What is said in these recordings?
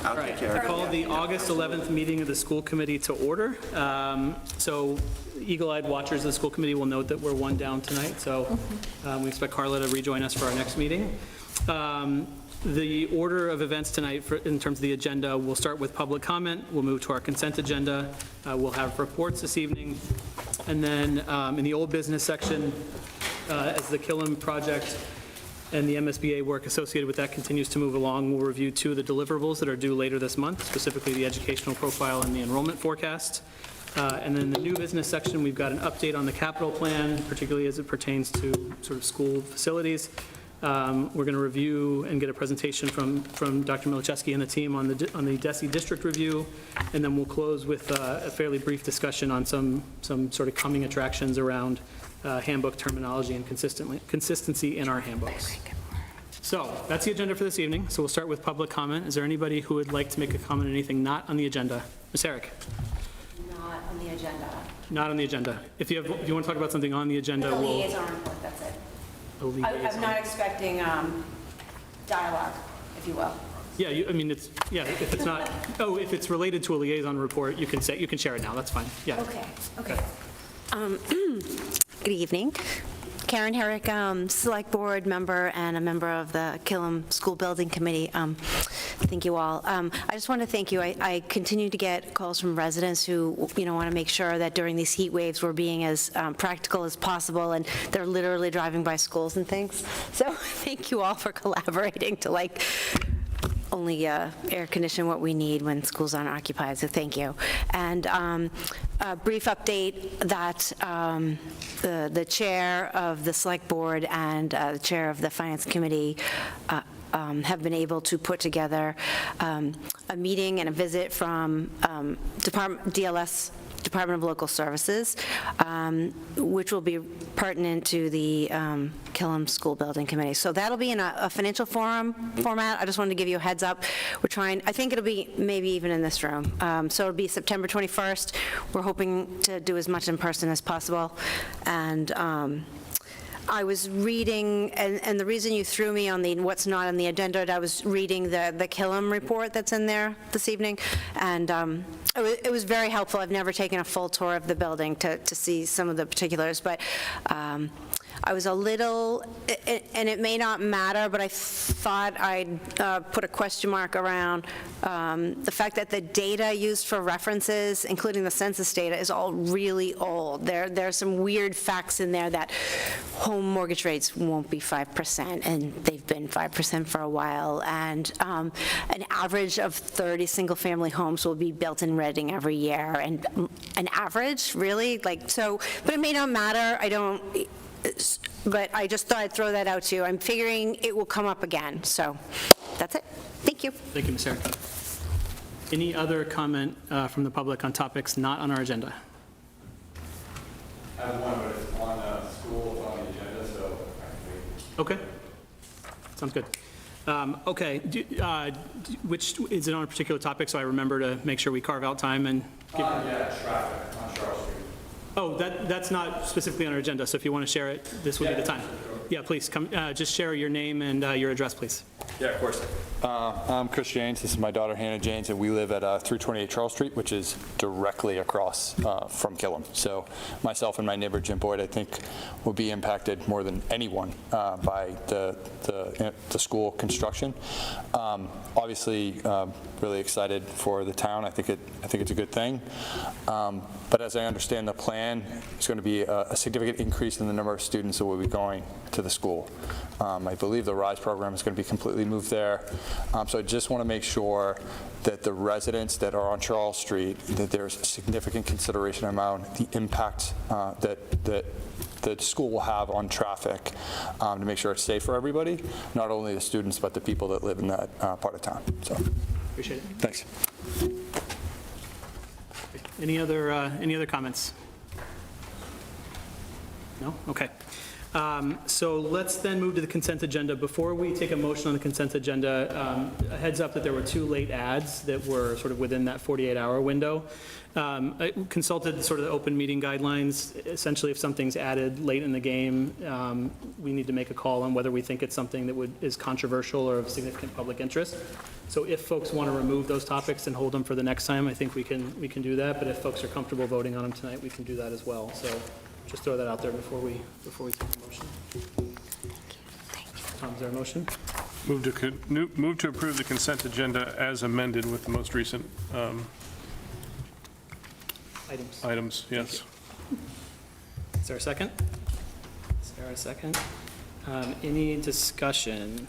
I'll take care of it. Call the August 11th meeting of the school committee to order. So eagle-eyed watchers of the school committee will note that we're one down tonight, so we expect Carla to rejoin us for our next meeting. The order of events tonight in terms of the agenda, we'll start with public comment, we'll move to our consent agenda, we'll have reports this evening, and then in the old business section, as the Killam project and the MSBA work associated with that continues to move along, we'll review 2 of the deliverables that are due later this month, specifically the educational profile and the enrollment forecast. And then the new business section, we've got an update on the capital plan, particularly as it pertains to sort of school facilities. We're going to review and get a presentation from Dr. Milichewski and the team on the DESE district review, and then we'll close with a fairly brief discussion on some sort of coming attractions around handbook terminology and consistency in our handbooks. So that's the agenda for this evening. So we'll start with public comment. Is there anybody who would like to make a comment on anything not on the agenda? Ms. Herrick? Not on the agenda. Not on the agenda. If you want to talk about something on the agenda, The we'll... liaison report, that's it. I'm I'm not expecting dialogue, if you will. Yeah, I mean, if it's not, if it's related to a liaison report, you can share it now, that's fine, yeah. Okay. Good evening. Karen Herrick, Select Board member and a member of the Killam School Building Committee. Thank you all. I just want to thank you. I continue to get calls from residents who, want to make sure that during these heat waves we're being as practical as possible, and they're literally driving by schools and things. So thank you all for collaborating to only air condition what we need when schools aren't occupied, so thank you. And a brief update that the chair of the select board and the chair of the finance committee have been able to put together a meeting and a visit from DLS, Department of Local Services, which will be pertinent to the Killam School Building Committee. So that'll be in a financial forum format. I just wanted to give you a heads up. We're trying, I think it'll be maybe even in this room. So it'll be September 21st. We're hoping to do as much in person as possible. And I was reading, and the reason you threw me on the what's not on the agenda, I was reading the Killam report that's in there this evening, and it was very helpful. I've never taken a full tour of the building to see some of the particulars, but I was a little, and it may not matter, but I thought I'd put a question mark around the fact that the data used for references, including the census data, is all really old. There are some weird facts in there that home mortgage rates won't be 5%, and they've been 5% for a while, and an average of 30 single-family homes will be built in Reading every year, and an average, really? So, but it may not matter. But I just thought I'd throw that out to you. I'm figuring it will come up again, so that's it. Thank you. Thank you, Ms. Herrick. Any other comment from the public on topics not on our agenda? I have one, but it's on school, it's on the agenda, so I can wait. Okay, sounds good. Okay, which, is it on a particular topic, so I remember to make sure we carve out time and give... Yeah, traffic on Charles Street. Oh, that's not specifically on our agenda, so if you want to share it, this would be the time. Yeah, please, come, just share your name and your address, please. Yeah, of course. I'm Chris Janes. This is my daughter, Hannah Janes, and we live at 328 Charles Street, which is directly across from Killam. So myself and my neighbor, Jim Boyd, I think will be impacted more than anyone by the school construction. Obviously, really excited for the town. I think it's a good thing. But as I understand the plan, it's going to be a significant increase in the number of students that will be going to the school. I believe the RISE program is going to be completely moved there. So I just want to make sure that the residents that are on Charles Street, that there's a significant consideration around the impact that the school will have on traffic to make sure it's safe for everybody, not only the students, but the people that live in that part of town. So, appreciate it. Thanks. Any other comments? No? Okay. So let's then move to the consent agenda. Before we take a motion on the consent agenda, a heads up that there were 2 late ads that were sort of within that 48-hour window. I consulted sort of the open meeting guidelines. Essentially, if something's added late in the game, we need to make a call on whether we think it's something that is controversial or of significant public interest. So if folks want to remove those topics and hold them for the next time, I think we can do that. But if folks are comfortable voting on them tonight, we can do that as well. So just throw that out there before we take a motion. Tom, is there a motion? Move to approve the consent agenda as amended with the most recent items, yes. Is there a second? Is there a second? Any discussion?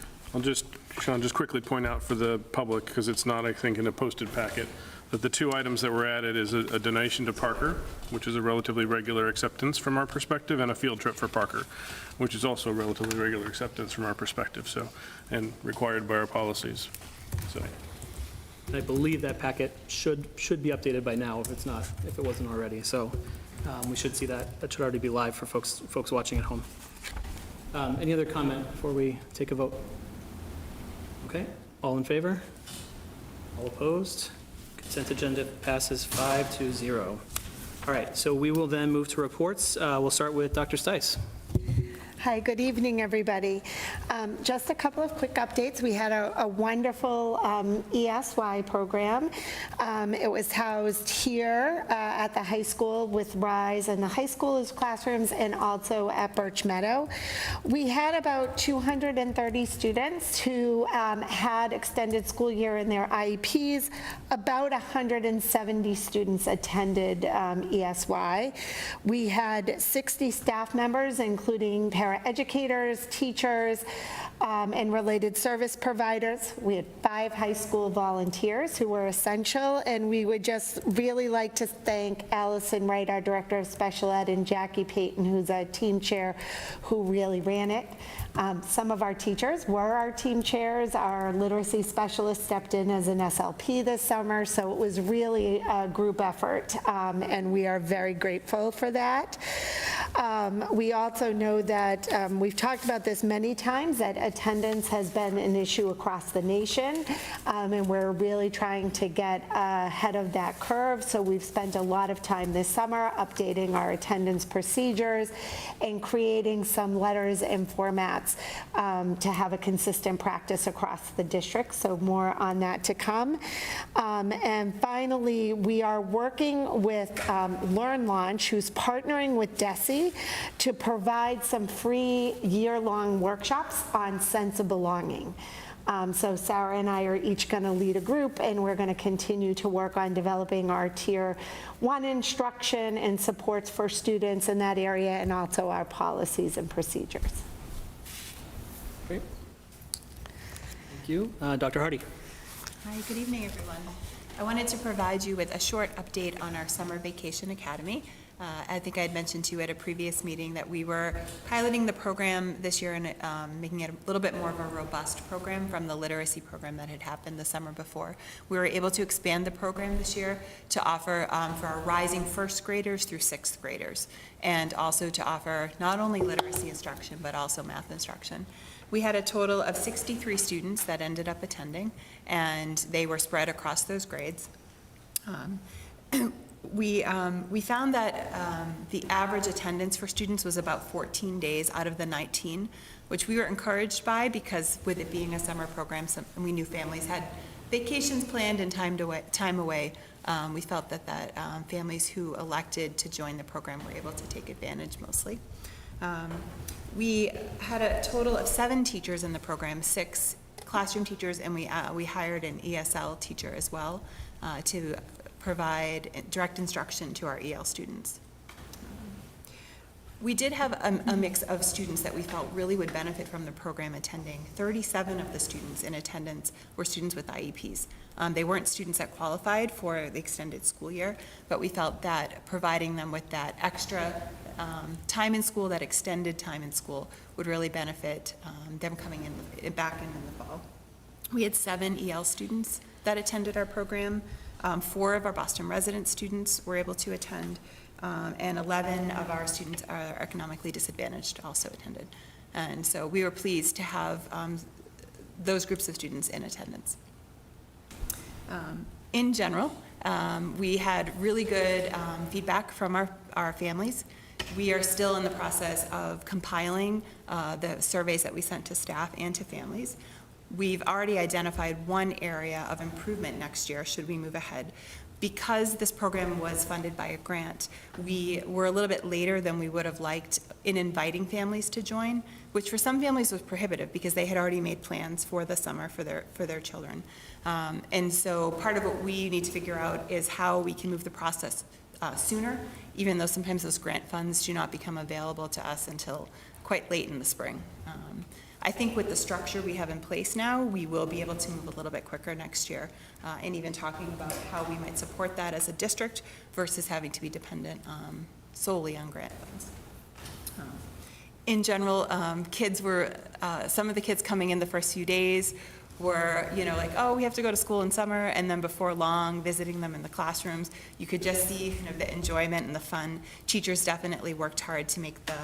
Sean, just quickly point out for the public, because it's not, I think, in a posted packet, that the 2 items that were added is a donation to Parker, which is a relatively regular acceptance from our perspective, and a field trip for Parker, which is also a relatively regular acceptance from our perspective, so, and required by our policies, so. I believe that packet should be updated by now if it wasn't already. So we should see that. That should already be live for folks watching at home. Any other comment before we take a vote? Okay, all in favor? All opposed? Consent agenda passes 5-0. All right, so we will then move to reports. We'll start with Dr. Stice. Hi, good evening, everybody. Just a couple of quick updates. We had a wonderful ESY program. It was housed here at the high school with RISE and the high school's classrooms, and also at Birch Meadow. We had about 230 students who had extended school year in their IEPs. About 170 students attended ESY. We had 60 staff members, including educators, teachers, and related service providers. We had 5 high school volunteers who were essential, and we would just really like to thank Allison Wright, our Director of Special Ed, and Jackie Payton, who's a team chair, who really ran it. Some of our teachers were our team chairs. Our literacy specialist stepped in as an SLP this summer, so it was really a group effort, and we are very grateful for that. We also know that we've talked about this many times, that attendance has been an issue across the nation, and we're really trying to get ahead of that curve. So we've spent a lot of time this summer updating our attendance procedures and creating some letters and formats to have a consistent practice across the district. So more on that to come. And finally, we are working with Learn Launch, who's partnering with DESE to provide some free year-long workshops on sense of belonging. So Sarah and I are each going to lead a group, and we're going to continue to work on developing our Tier 1 instruction and supports for students in that area, and also our policies and procedures. Great. Thank you. Dr. Hardy. Hi, good evening, everyone. I wanted to provide you with a short update on our Summer Vacation Academy. I think I had mentioned to you at a previous meeting that we were piloting the program this year and making it a little bit more of a robust program from the literacy program that had happened the summer before. We were able to expand the program this year to offer for our rising first graders through 6th graders, and also to offer not only literacy instruction but also math instruction. We had a total of 63 students that ended up attending, and they were spread across those grades. We found that the average attendance for students was about 14 days out of the 19, which we were encouraged by, because with it being a summer program, we knew families had vacations planned and time away. We felt that families who elected to join the program were able to take advantage mostly. We had a total of 7 teachers in the program, 6 classroom teachers, and we hired an ESL teacher as well to provide direct instruction to our EL students. We did have a mix of students that we felt really would benefit from the program attending. 37 of the students in attendance were students with IEPs. They weren't students that qualified for the extended school year, but we felt that providing them with that extra time in school, that extended time in school, would really benefit them coming back in the fall. We had 7 EL students that attended our program. 4 of our Boston resident students were able to attend. and 11 of our students are economically disadvantaged also attended. And so we were pleased to have those groups of students in attendance. In general, we had really good feedback from our families. We are still in the process of compiling the surveys that we sent to staff and to families. We've already identified one area of improvement next year, should we move ahead. Because this program was funded by a grant, we were a little bit later than we would have liked in inviting families to join, which for some families was prohibitive because they had already made plans for the summer for their children. And so part of what we need to figure out is how we can move the process sooner, even though sometimes those grant funds do not become available to us until quite late in the spring. I think with the structure we have in place now, we will be able to move a little bit quicker next year, and even talking about how we might support that as a district versus having to be dependent solely on grant funds. In general, some of the kids coming in the first few days were, like, oh, we have to go to school in summer, and then before long, visiting them in the classrooms, you could just see kind of the enjoyment and the fun. Teachers definitely worked hard to make the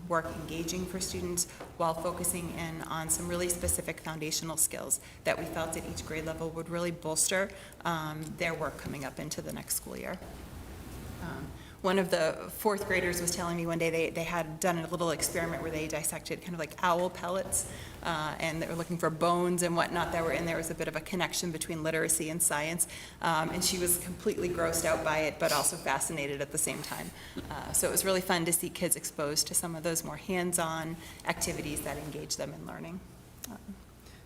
work engaging for students while focusing in on some really specific foundational skills that we felt at each grade level would really bolster their work coming up into the next school year. One of the fourth graders was telling me one day they had done a little experiment where they dissected kind of like owl pellets, and they were looking for bones and whatnot that were in there. Was a bit of a connection between literacy and science, and she was completely grossed out by it, but also fascinated at the same time. So it was really fun to see kids exposed to some of those more hands-on activities that engage them in learning.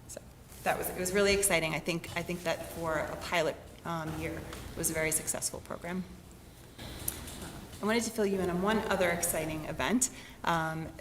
So it was really exciting. I think that for a pilot year, it was a very successful program. I wanted to fill you in on one other exciting event.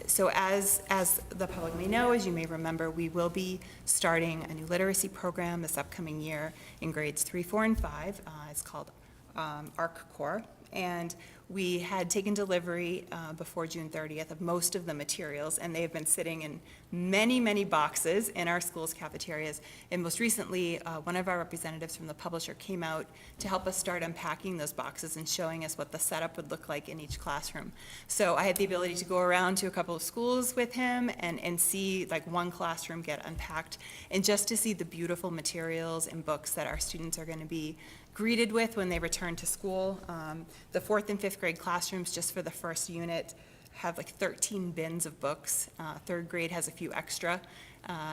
So as the public may know, as you may remember, we will be starting a new literacy program this upcoming year in grades 3, 4, and 5. It's called ARC Core. And we had taken delivery before June 30th of most of the materials, and they have been sitting in many, many boxes in our school's cafeterias. And most recently, one of our representatives from the publisher came out to help us start unpacking those boxes and showing us what the setup would look like in each classroom. So I had the ability to go around to a couple of schools with him and see like one classroom get unpacked, and just to see the beautiful materials and books that our students are going to be greeted with when they return to school. The 4th and 5th grade classrooms, just for the first unit, have like 13 bins of books. 3rd grade has a few extra,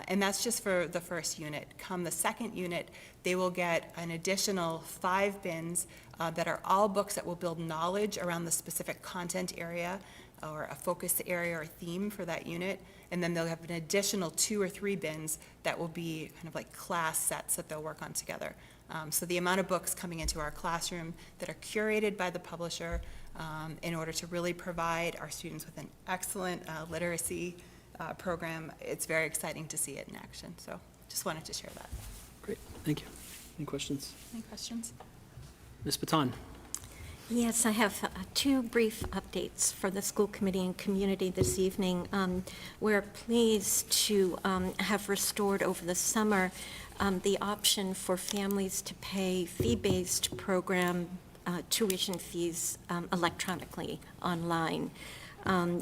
and that's just for the first unit. Come the second unit, they will get an additional 5 bins that are all books that will build knowledge around the specific content area or a focus area or theme for that unit. And then they'll have an additional 2 or 3 bins that will be kind of like class sets that they'll work on together. So the amount of books coming into our classroom that are curated by the publisher in order to really provide our students with an excellent literacy program, it's very exciting to see it in action. So just wanted to share that. Great, thank you. Any questions? Any questions? Ms. Baton? Yes, I have 2 brief updates for the school committee and community this evening. We're pleased to have restored over the summer the option for families to pay fee-based program tuition fees electronically online.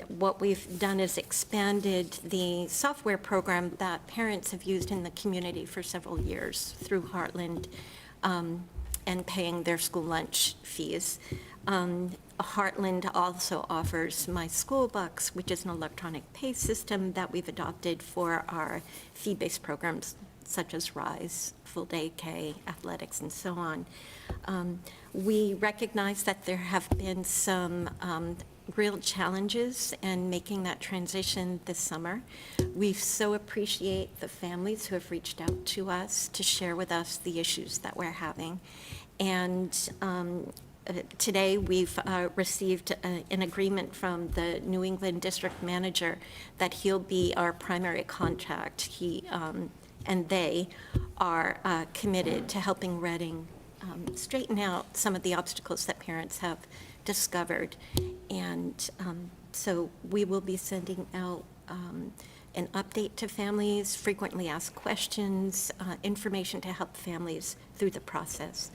What we've done is expanded the software program that parents have used in the community for several years through Heartland and paying their school lunch fees. Heartland also offers My School Bucks, which is an electronic pay system that we've adopted for our fee-based programs such as RISE, Full Day K, athletics, and so on. We recognize that there have been some real challenges in making that transition this summer. We so appreciate the families who have reached out to us to share with us the issues that we're having. And today we've received an agreement from the New England district manager that he'll be our primary contact. He and they are committed to helping Reading straighten out some of the obstacles that parents have discovered. And so we will be sending out an update to families, frequently asked questions, information to help families through the process.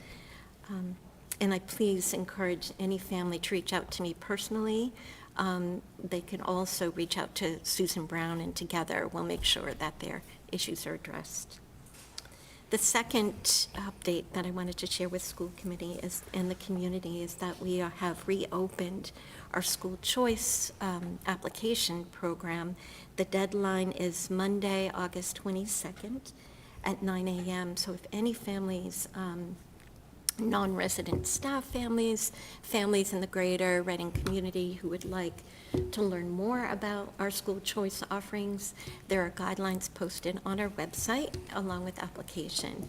And I please encourage any family to reach out to me personally. They can also reach out to Susan Brown, and together we'll make sure that their issues are addressed. The second update that I wanted to share with school committee and the community is that we have reopened our school choice application program. The deadline is Monday, August 22nd at 9 a.m. So if any families, non-resident staff families, families in the greater Reading community who would like to learn more about our school choice offerings, there are guidelines posted on our website along with application.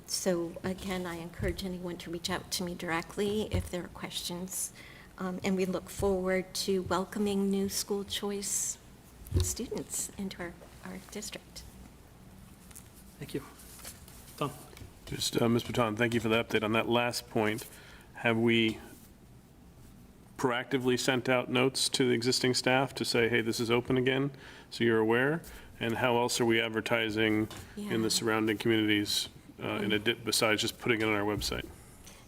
So again, I encourage anyone to reach out to me directly if there are questions. And we look forward to welcoming new school choice students into our district. Thank you. Tom? Just, Ms. Baton, thank you for the update. On that last point, have we proactively sent out notes to the existing staff to say, hey, this is open again, so you're aware? And how else are we advertising in Yeah. the surrounding communities besides just putting it on our website?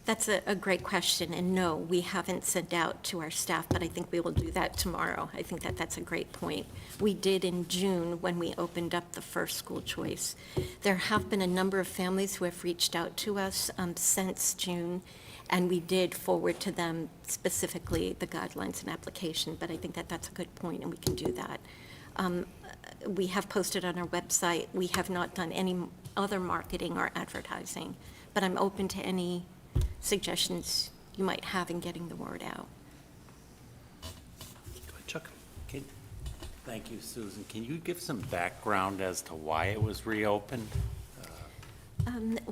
That's a great question, and no, we haven't sent out to our staff, but I think we will do that tomorrow. I think that that's a great point. We did in June when we opened up the first school choice. There have been a number of families who have reached out to us since June, and we did forward to them specifically the guidelines and application, but I think that that's a good point, and we can do that. We have posted on our website. We have not done any other marketing or advertising, but I'm open to any suggestions you might have in getting the word out. Go ahead, Chuck. Thank you, Susan. Can you give some background as to why it was reopened?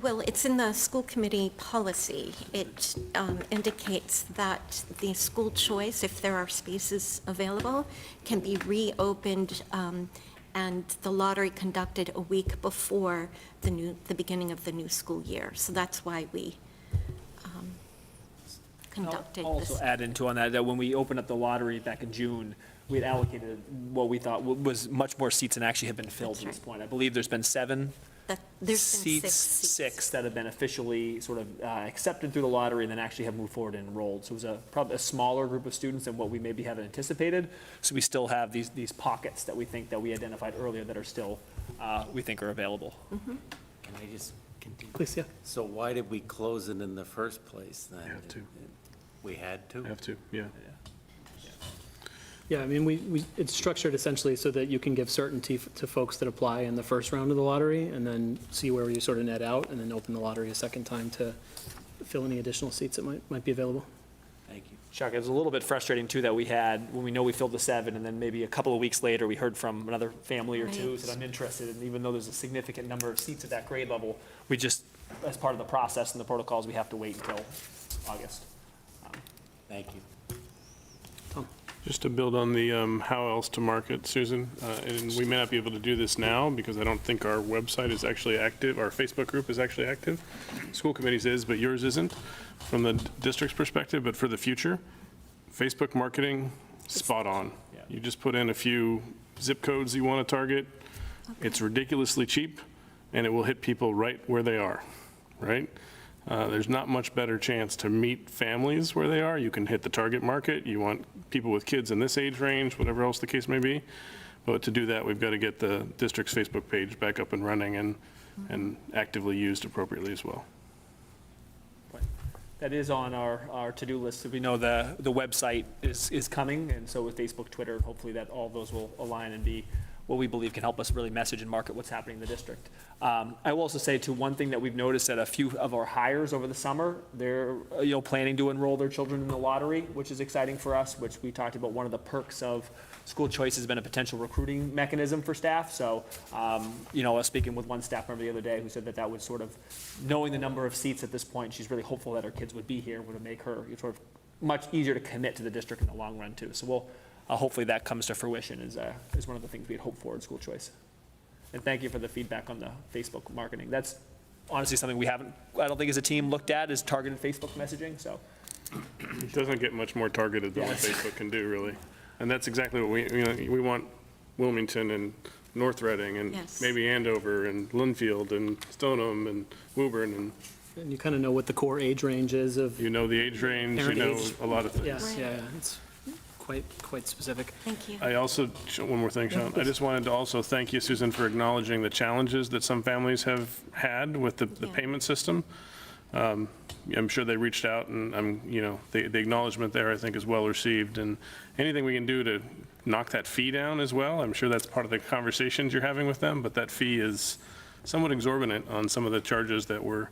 Well, it's in the school committee policy. It indicates that the school choice, if there are spaces available, can be reopened and the lottery conducted a week before the beginning of the new school year. So that's why we conducted I'll this. also add into on that when we opened up the lottery back in June, we had allocated what we thought was much more seats than actually have been filled That's at this right. point. I believe there's been There's been seats, six that have been officially sort of accepted through the lottery and then actually have moved forward and enrolled. So it was probably a smaller group of students than what we maybe have anticipated. So we still have these pockets that we think that we identified earlier that are still, we think are available. Mm-hmm. Can I just continue? Please, yeah. So why did we close it in the first place then? Have to. We had to? Have to, yeah. Yeah, I mean, it's structured essentially so that you can give certainty to folks that apply in the first round of the lottery, and then see where you sort of net out, and then open the lottery a second time to fill any additional seats that might be available. Thank you. Chuck, it was a little bit frustrating too that we had, when we know we filled the 7, and then maybe a couple of weeks later, we heard from another family or two who said, I'm interested, and even though there's a significant number of seats at that grade level, we just, as part of the process and the protocols, we have to wait until August. Thank you. Tom? Just to build on the how else to market, Susan, and we may not be able to do this now because I don't think our website is actually active, our Facebook group is actually active. School committees is, but yours isn't from the district's perspective, but for the future, Facebook marketing, spot on. Yeah. You just put in a few zip codes you want to target. It's ridiculously cheap, and it will hit people right where they are, right? There's not much better chance to meet families where they are. You can hit the target market. You want people with kids in this age range, whatever else the case may be. But to do that, we've got to get the district's Facebook page back up and running and actively used appropriately as well. That is on our to-do list. So we know the website is coming, and so with Facebook, Twitter, hopefully that all those will align and be what we believe can help us really message and market what's happening in the district. I will also say, too, one thing that we've noticed that a few of our hires over the summer, they're planning to enroll their children in the lottery, which is exciting for us, which we talked about. One of the perks of school choice has been a potential recruiting mechanism for staff. So, I was speaking with one staff member the other day who said that would sort of, knowing the number of seats at this point, she's really hopeful that her kids would be here, would make her sort of much easier to commit to the district in the long run, too. So we'll, hopefully that comes to fruition is one of the things we'd hope for in school choice. And thank you for the feedback on the Facebook marketing. That's honestly something I don't think as a team looked at, is targeted Facebook messaging, so. It doesn't get much more targeted than what Yes. Facebook can do, really. And that's exactly what we want Wilmington and North Reading and Yes. maybe Andover and Linfield and Stoneham and Woburn and And you kind of know what the core age range is of, You know the age range, you Parent know age. a lot of things. yes, yeah, it's quite specific. Thank you. I also, one more thing, Sean. I just wanted to also thank you, Susan, for acknowledging the challenges that some families have had with the Yeah. payment system. I'm sure they reached out, and the acknowledgement there, I think, is well received. And anything we can do to knock that fee down as well, I'm sure that's part of the conversations you're having with them, but that fee is somewhat exorbitant on some of the charges that we're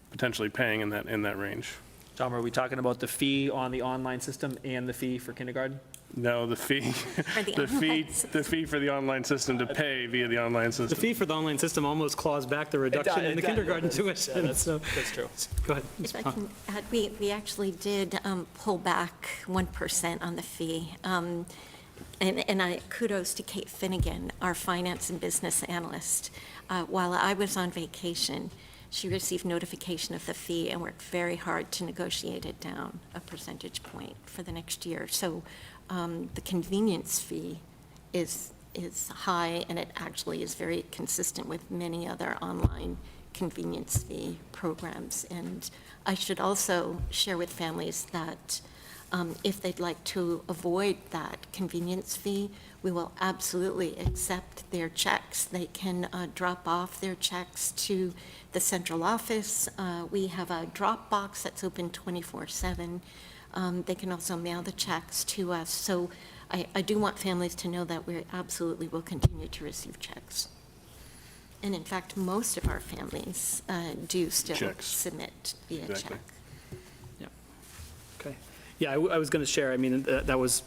potentially paying in that range. Tom, are we talking about the fee on the online system and the fee for kindergarten? No, the fee, the the fee for the online system to pay via the online The system. fee for the online system almost claws back the reduction in the does. kindergarten tuition, so, That's true. go ahead. If I can add, we actually did pull back 1% on the fee. And I kudos to Kate Finnegan, our finance and business analyst. While I was on vacation, she received notification of the fee and worked very hard to negotiate it down a percentage point for the next year. So the convenience fee is high, and it actually is very consistent with many other online convenience fee programs. And I should also share with families that if they'd like to avoid that convenience fee, we will absolutely accept their checks. They can drop off their checks to the central office. We have a drop box that's open 24/7. They can also mail the checks to us. So I do want families to know that we absolutely will continue to receive checks. And in fact, most of our families do still Checks. submit via Exactly. check. Okay. Yeah, I was going to share, I mean, that was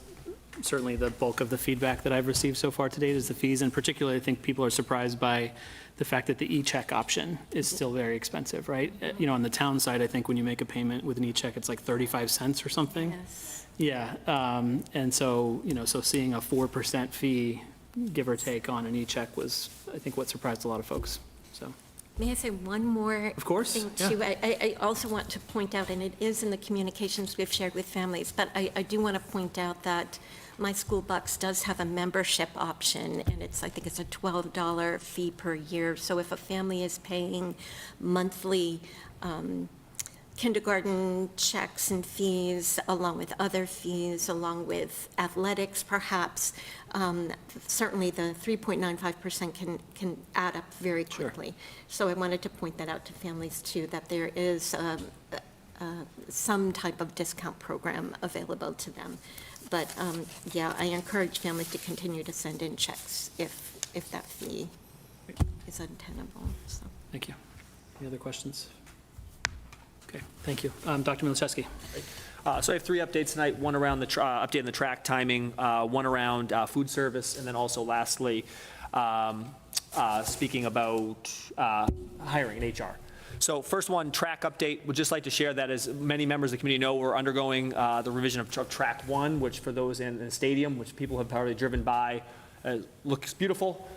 certainly the bulk of the feedback that I've received so far to date is the fees, and particularly I think people are surprised by the fact that the e-check option is still very expensive, right? On the town side, I think when you make a payment with an e-check, it's like 35 cents or something. Yes. Yeah, and so, so seeing a 4% fee, give or take, on an e-check was, I think, what surprised a lot of folks, so. May I say one more Of course, thing, yeah. too? I also want to point out, and it is in the communications we've shared with families, but I do want to point out that My School Bucks does have a membership option, and I think it's a $12 fee per year. So if a family is paying monthly kindergarten checks and fees, along with other fees, along with athletics perhaps, certainly the 3.95% can add up very quickly. So I wanted to point that out to families too, that there is some type of discount program available to them. But yeah, I encourage families to continue to send in checks if that fee is untenable, so. Thank you. Any other questions? Okay, thank you. Dr. Milczewski. So I have three updates tonight, one around the update on the track timing, one around food service, and then also lastly, speaking about hiring in HR. So first one, track update. Would just like to share that, as many members of the community know, we're undergoing the revision of track 1, which for those in the stadium, which people have probably driven by, looks beautiful.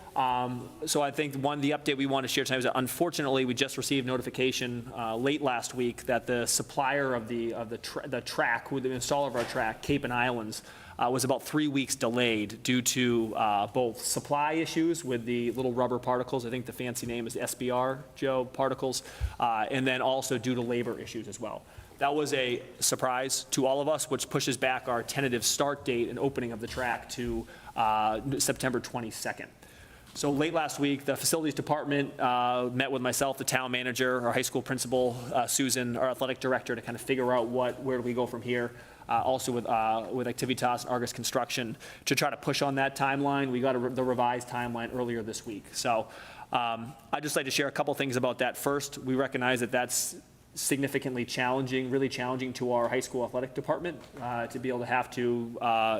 So I think the update we want to share tonight is that unfortunately we just received notification late last week that the supplier of the track, the installer of our track, Cape and Islands, was about 3 weeks delayed due to both supply issues with the little rubber particles. I think the fancy name is SBR, Joe, particles, and then also due to labor issues as well. That was a surprise to all of us, which pushes back our tentative start date and opening of the track to September 22nd. So late last week, the facilities department met with myself, the town manager, our high school principal, Susan, our athletic director, to kind of figure out where do we go from here. Also with Activitas and Argus Construction to try to push on that timeline. We got the revised timeline earlier this week. So I'd just like to share a couple things about that. First, we recognize that that's significantly challenging, really challenging to our high school athletic department to be able to have to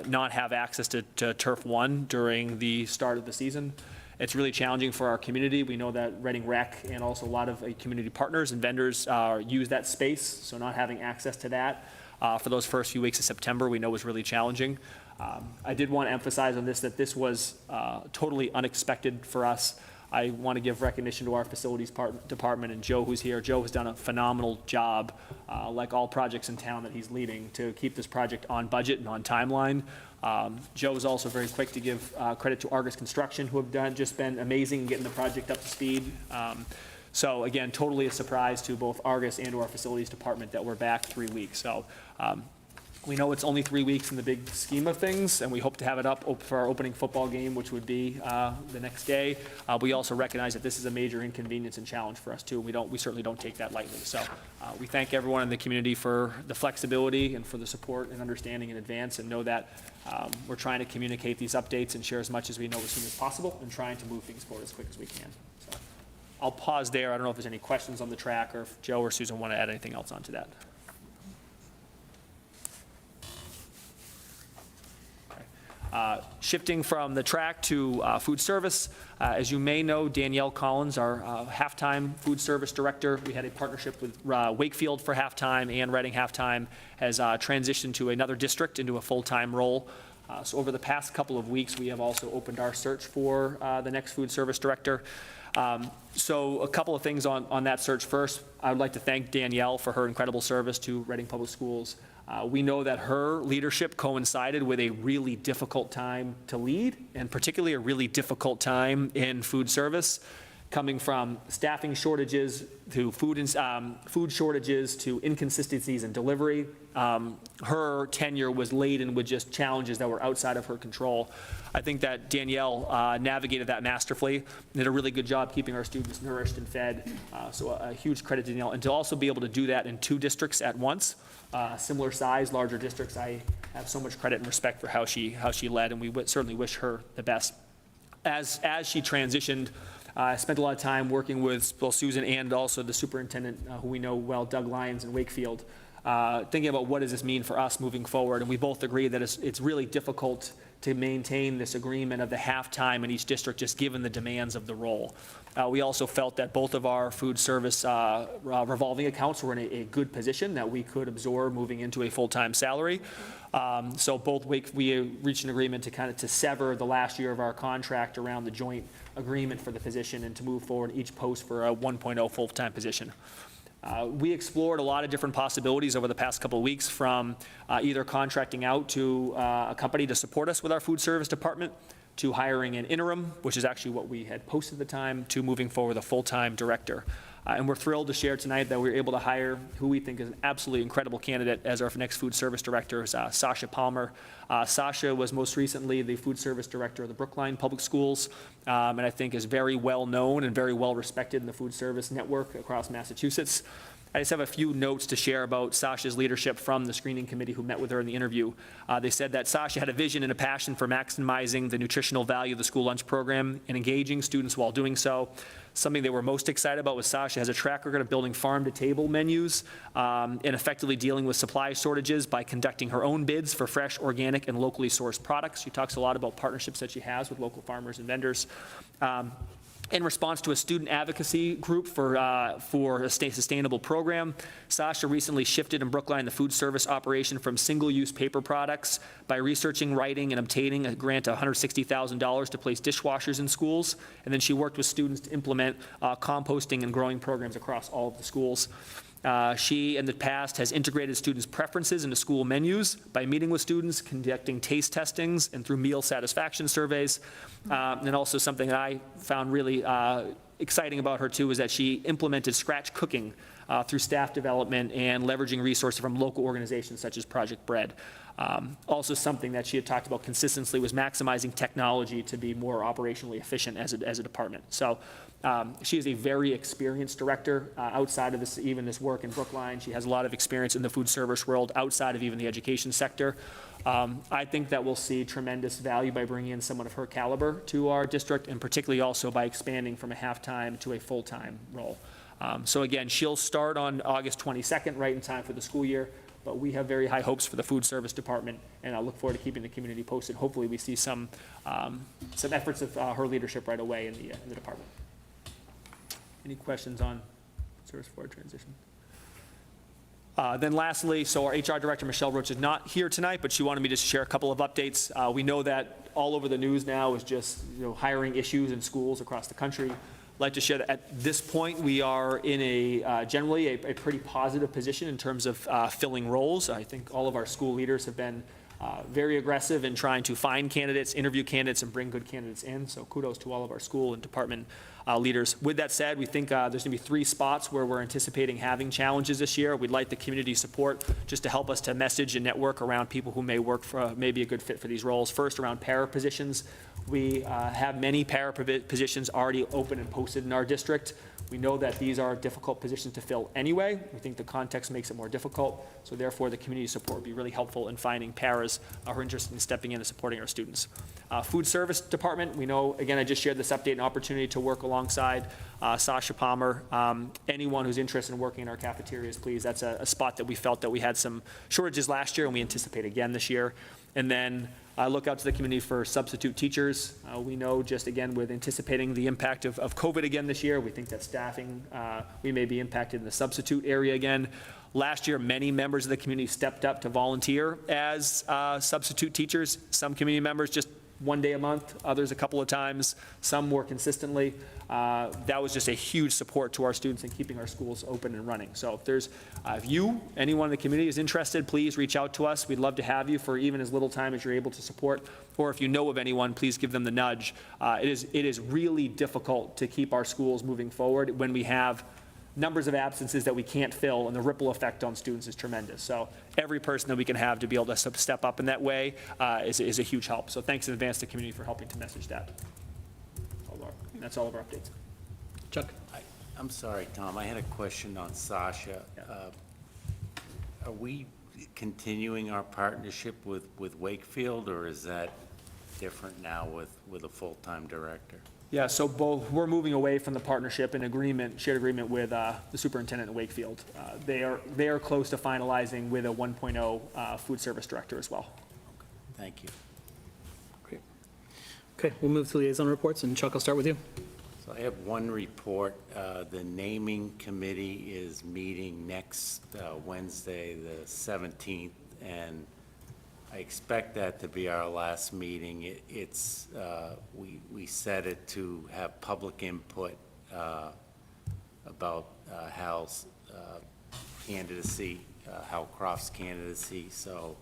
not have access to Turf 1 during the start of the season. It's really challenging for our community. We know that Reading Rec and also a lot of community partners and vendors use that space, so not having access to that for those first few weeks of September we know was really challenging. I did want to emphasize on this that this was totally unexpected for us. I want to give recognition to our facilities department and Joe, who's here. Joe has done a phenomenal job, like all projects in town that he's leading, to keep this project on budget and on timeline. Joe is also very quick to give credit to Argus Construction, who have just been amazing in getting the project up to speed. So again, totally a surprise to both Argus and our facilities department that we're back 3 weeks. So we know it's only 3 weeks in the big scheme of things, and we hope to have it up for our opening football game, which would be the next day. We also recognize that this is a major inconvenience and challenge for us too. We certainly don't take that lightly. So we thank everyone in the community for the flexibility and for the support and understanding in advance, and know that we're trying to communicate these updates and share as much as we know as soon as possible, and trying to move things forward as quick as we can. So I'll pause there. I don't know if there's any questions on the track, or if Joe or Susan want to add anything else onto that. Shifting from the track to food service, as you may know, Danielle Collins, our halftime food service director, we had a partnership with Wakefield for halftime, and Reading halftime has transitioned to another district into a full-time role. So over the past couple of weeks, we have also opened our search for the next food service director. So a couple of things on that search. First, I would like to thank Danielle for her incredible service to Reading Public Schools. We know that her leadership coincided with a really difficult time to lead, and particularly a really difficult time in food service, coming from staffing shortages to food shortages to inconsistencies in delivery. Her tenure was laden with just challenges that were outside of her control. I think that Danielle navigated that masterfully, did a really good job keeping our students nourished and fed. So a huge credit to Danielle. And to also be able to do that in 2 districts at once, similar size, larger districts, I have so much credit and respect for how she led, and we certainly wish her the best. As she transitioned, I spent a lot of time working with both Susan and also the superintendent, who we know well, Doug Lyons in Wakefield, thinking about what does this mean for us moving forward. And we both agree that it's really difficult to maintain this agreement of the halftime in each district, just given the demands of the role. We also felt that both of our food service revolving accounts were in a good position that we could absorb moving into a full-time salary. So we reached an agreement to sever the last year of our contract around the joint agreement for the position, and to move forward each post for a 1.0 full-time position. We explored a lot of different possibilities over the past couple of weeks, from either contracting out to a company to support us with our food service department, to hiring an interim, which is actually what we had posted at the time, to moving forward with a full-time director. And we're thrilled to share tonight that we were able to hire who we think is an absolutely incredible candidate as our next food service director, Sasha Palmer. Sasha was most recently the food service director of the Brookline Public Schools, and I think is very well known and very well respected in the food service network across Massachusetts. I just have a few notes to share about Sasha's leadership from the screening committee who met with her in the interview. They said that Sasha had a vision and a passion for maximizing the nutritional value of the school lunch program and engaging students while doing so. Something they were most excited about was Sasha has a track record of building farm-to-table menus and effectively dealing with supply shortages by conducting her own bids for fresh, organic, and locally sourced products. She talks a lot about partnerships that she has with local farmers and vendors. In response to a student advocacy group for a sustainable program, Sasha recently shifted in Brookline the food service operation from single-use paper products by researching, writing, and obtaining a grant of $160,000 to place dishwashers in schools. And then she worked with students to implement composting and growing programs across all of the schools. She, in the past, has integrated students' preferences into school menus by meeting with students, conducting taste testings, and through meal satisfaction surveys. And also something that I found really exciting about her, too, is that she implemented scratch cooking through staff development and leveraging resources from local organizations such as Project Bread. Also something that she had talked about consistently was maximizing technology to be more operationally efficient as a department. So she is a very experienced director outside of this work in Brookline. She has a lot of experience in the food service world outside of even the education sector. I think that we'll see tremendous value by bringing in someone of her caliber to our district, and particularly also by expanding from a half-time to a full-time role. So again, she'll start on August 22nd, right in time for the school year. But we have very high hopes for the food service department, and I look forward to keeping the community posted. Hopefully, we see some efforts of her leadership right away in the department. Any questions on service forward transition? Then lastly, so our HR director, Michelle Roach, is not here tonight, but she wanted me to share a couple of updates. We know that all over the news now is just hiring issues in schools across the country. I'd like to share that at this point, we are in generally a pretty positive position in terms of filling roles. I think all of our school leaders have been very aggressive in trying to find candidates, interview candidates, and bring good candidates in. So kudos to all of our school and department leaders. With that said, we think there's going to be 3 spots where we're anticipating having challenges this year. We'd like the community support just to help us to message and network around people who may may be a good fit for these roles. First, around para positions. We have many para positions already open and posted in our district. We know that these are difficult positions to fill anyway. We think the context makes it more difficult, so therefore the community support would be really helpful in finding paras who are interested in stepping in and supporting our students. Food service department, we know, again, I just shared this update, an opportunity to work alongside Sasha Palmer. Anyone who's interested in working in our cafeterias, please, that's a spot that we felt that we had some shortages last year and we anticipate again this year. And then look out to the community for substitute teachers. We know just again with anticipating the impact of COVID again this year, we think that staffing, we may be impacted in the substitute area again. Last year, many members of the community stepped up to volunteer as substitute teachers. Some community members just 1 day a month, others a couple of times, some more consistently. That was just a huge support to our students in keeping our schools open and running. So if there's, anyone in the community is interested, please reach out to us. We'd love to have you for even as little time as you're able to support. Or if you know of anyone, please give them the nudge. It is really difficult to keep our schools moving forward when we have numbers of absences that we can't fill, and the ripple effect on students is tremendous. So every person that we can have to be able to step up in that way is a huge help. So thanks in advance to the community for helping to message that. That's all of our updates. Chuck? I'm sorry, Tom, I had a question on Sasha. Are we continuing our partnership with Wakefield, or is that different now with a full-time director? Yeah, so both, we're moving away from the partnership and shared agreement with the superintendent at Wakefield. They are close to finalizing with a 1.0 food service director as well. Thank you. Great. Okay, we'll move to liaison reports, and Chuck, I'll start with you. So I have one report. The naming committee is meeting next Wednesday, the 17th, and I expect that to be our last meeting. We set it to have public input about Hal's candidacy, Hal Croft's candidacy. So,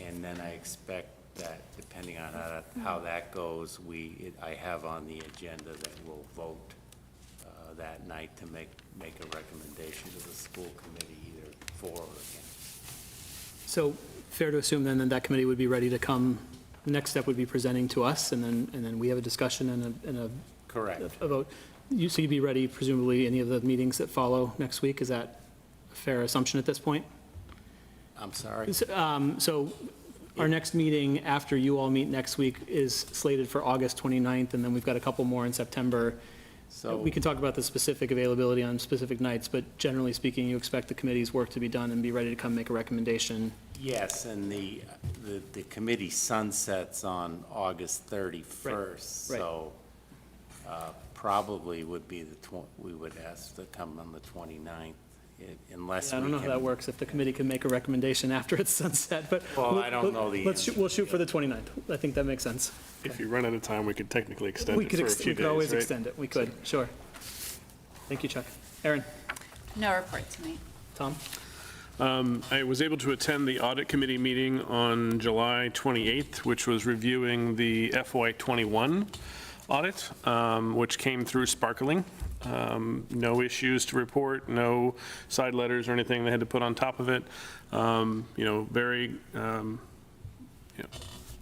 and then I expect that depending on how that goes, I have on the agenda that we'll vote that night to make a recommendation to the school committee either for or against. So fair to assume then that that committee would be ready to come, the next step would be presenting to us, and then we have a discussion and a Correct. a vote. So you'd be ready presumably any of the meetings that follow next week? Is that a fair assumption at this point? I'm sorry? So our next meeting after you all meet next week is slated for August 29th, and then we've got a couple more in September. So We can talk about the specific availability on specific nights, but generally speaking, you expect the committee's work to be done and be ready to come make a recommendation. yes, and the committee sunsets on August 31st. Right. So probably would be we would ask to come on the 29th unless I we don't know how that can. works, if the committee can make a recommendation after it's sunset, but. Well, I don't know the answer. We'll shoot for the 29th. I think that makes sense. If you run out of time, we could technically extend We it could, for a few we days, could always right? extend it. We could, sure. Thank you, Chuck. Aaron? No report tonight. Tom? I was able to attend the audit committee meeting on July 28th, which was reviewing the FY21 audit, which came through sparkling. No issues to report, no side letters or anything they had to put on top of it.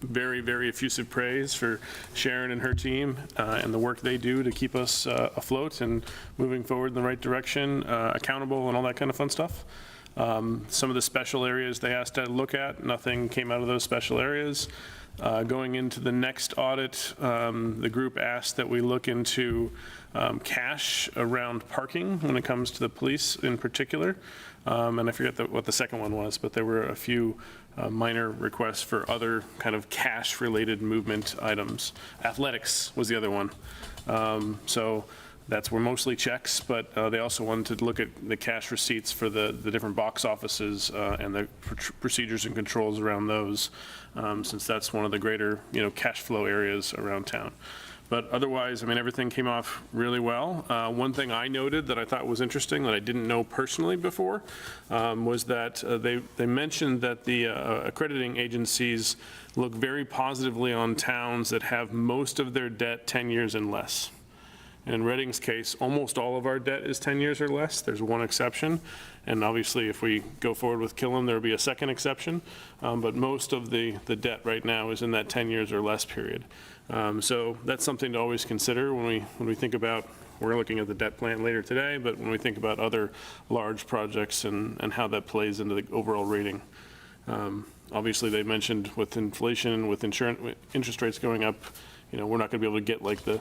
Very, very effusive praise for Sharon and her team and the work they do to keep us afloat and moving forward in the right direction, accountable and all that kind of fun stuff. Some of the special areas they asked to look at, nothing came out of those special areas. Going into the next audit, the group asked that we look into cash around parking when it comes to the police in particular. And I forget what the second one was, but there were a few minor requests for other kind of cash-related movement items. Athletics was the other one. So that's where mostly checks, but they also wanted to look at the cash receipts for the different box offices and the procedures and controls around those, since that's one of the greater, cash flow areas around town. But otherwise, I mean, everything came off really well. One thing I noted that I thought was interesting, that I didn't know personally before, was that they mentioned that the accrediting agencies look very positively on towns that have most of their debt 10 years and less. In Reading's case, almost all of our debt is 10 years or less. There's one exception. And obviously, if we go forward with Killam, there'll be a second exception. But most of the debt right now is in that 10 years or less period. So that's something to always consider when we think about, we're looking at the debt plan later today, but when we think about other large projects and how that plays into the overall rating. Obviously, they mentioned with inflation, with interest rates going up, we're not going to be able to get like the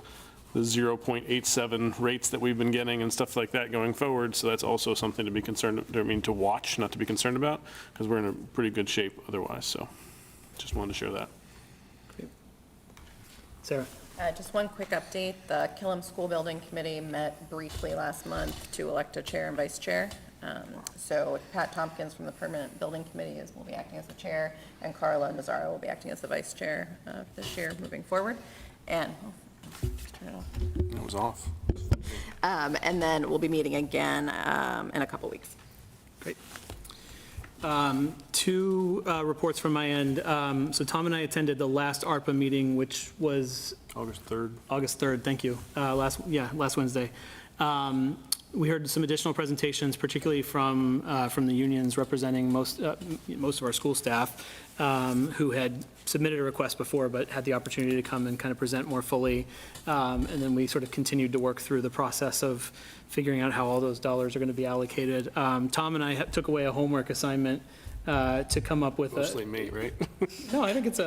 0.87 rates that we've been getting and stuff like that going forward. So that's also something to be to watch, not to be concerned about, because we're in a pretty good shape otherwise. So just wanted to share that. Sarah? Just one quick update. The Killam School Building Committee met briefly last month to elect a chair and vice chair. So Pat Tompkins from the Permanent Building Committee will be acting as the chair, and Carla Nazaro will be acting as the vice chair this year moving forward. And turn it off. It was off. And then we'll be meeting again in a couple weeks. Great. Two reports from my end. So Tom and I attended the last ARPA meeting, which was August 3rd. August 3rd, thank you. Last Wednesday. We heard some additional presentations, particularly from the unions representing most of our school staff, who had submitted a request before, but had the opportunity to come and kind of present more fully. And then we sort of continued to work through the process of figuring out how all those dollars are going to be allocated. Tom and I took away a homework assignment to come up with Mostly me, right? No, I think it's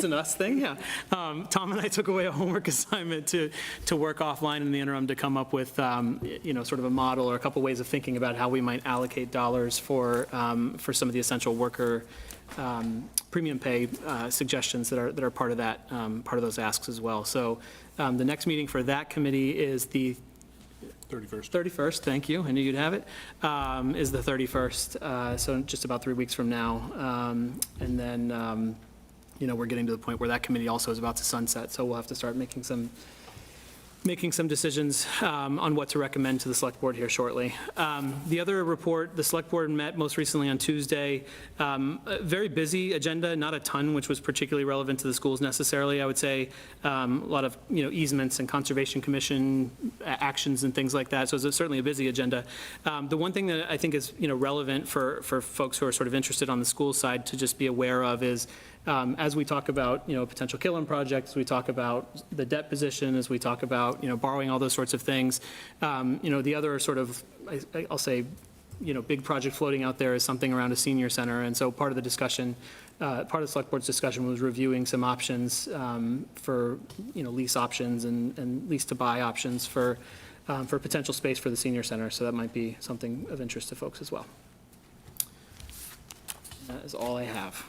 an us thing, yeah. Tom and I took away a homework assignment to work offline in the interim to come up with, sort of a model or a couple ways of thinking about how we might allocate dollars for some of the essential worker premium pay suggestions that are part of that, part of those asks as well. So the next meeting for that committee is the 31st, thank you, I knew you'd have it, is the 31st, so just about 3 weeks from now. And then, we're getting to the point where that committee also is about to sunset, so we'll have to start making some decisions on what to recommend to the select board here shortly. The other report, the select board met most recently on Tuesday. A very busy agenda, not a ton, which was particularly relevant to the schools necessarily, I would say. A lot of, easements and conservation commission actions and things like that. So it's certainly a busy agenda. The one thing that I think is, relevant for folks who are sort of interested on the school side to just be aware of is, as we talk about, potential Killam projects, we talk about the debt position, as we talk about, borrowing, all those sorts of things. The other sort of, I'll say, big project floating out there is something around a senior center. And so part of the discussion, part of the select board's discussion was reviewing some options for, lease options and lease to buy options for potential space for the senior center. So that might be something of interest to folks as well. That is all I have.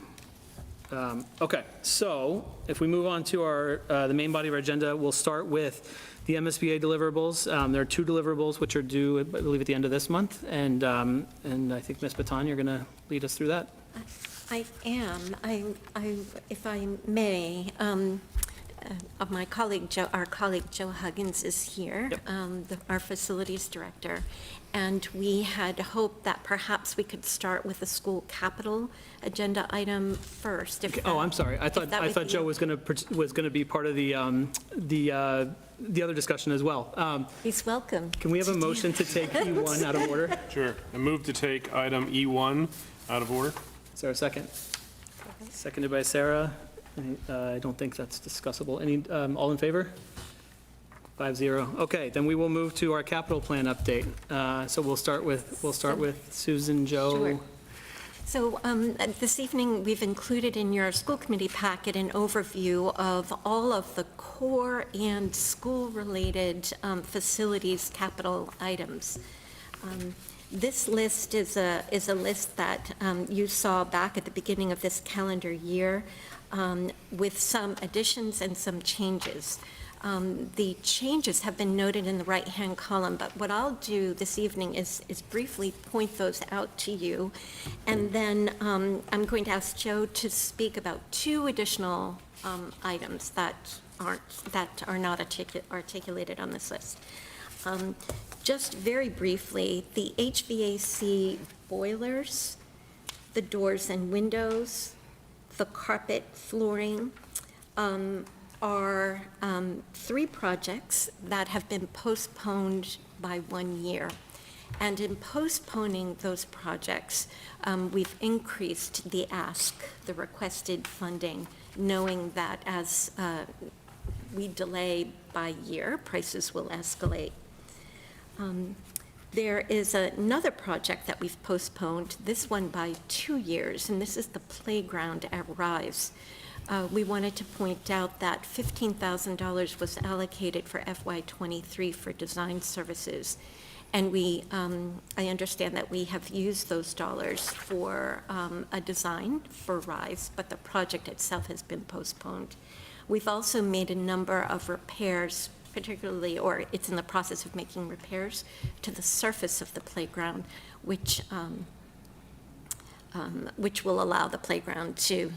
Okay, so if we move on to our the main body of our agenda, we'll start with the MSBA deliverables. There are 2 deliverables which are due, I believe, at the end of this month, and I think Ms. Baton, you're going to lead us through that. I am. If I may, our colleague Joe Huggins is here, Yep. Our facilities director, and we had hoped that perhaps we could start with the school capital agenda item first. I'm sorry. I thought Joe was going to be part of the other discussion as well. He's welcome. Can we have a motion to take E1 out of order? Sure. I move to take item E1 out of order. Is there a second? Seconded by Sarah. I don't think that's discussable. Any, all in favor? 5-0. Okay, then we will move to our capital plan update. So we'll start with Susan, Joe. Sure. So this evening, we've included in your school committee packet an overview of all of the core and school-related facilities capital items. This list is a list that you saw back at the beginning of this calendar year with some additions and some changes. The changes have been noted in the right-hand column, but what I'll do this evening is briefly point those out to you, and then I'm going to ask Joe to speak about 2 additional items that are not articulated on this list. Just very briefly, the HVAC boilers, the doors and windows, the carpet flooring, are 3 projects that have been postponed by 1 year. And in postponing those projects, we've increased the ask, the requested funding, knowing that as we delay by year, prices will escalate. There is another project that we've postponed, this one by 2 years, and this is the playground at Rise. We wanted to point out that $15,000 was allocated for FY23 for design services. And I understand that we have used those dollars for a design for Rise, but the project itself has been postponed. We've also made a number of repairs, particularly, or it's in the process of making repairs to the surface of the playground, which will allow the playground to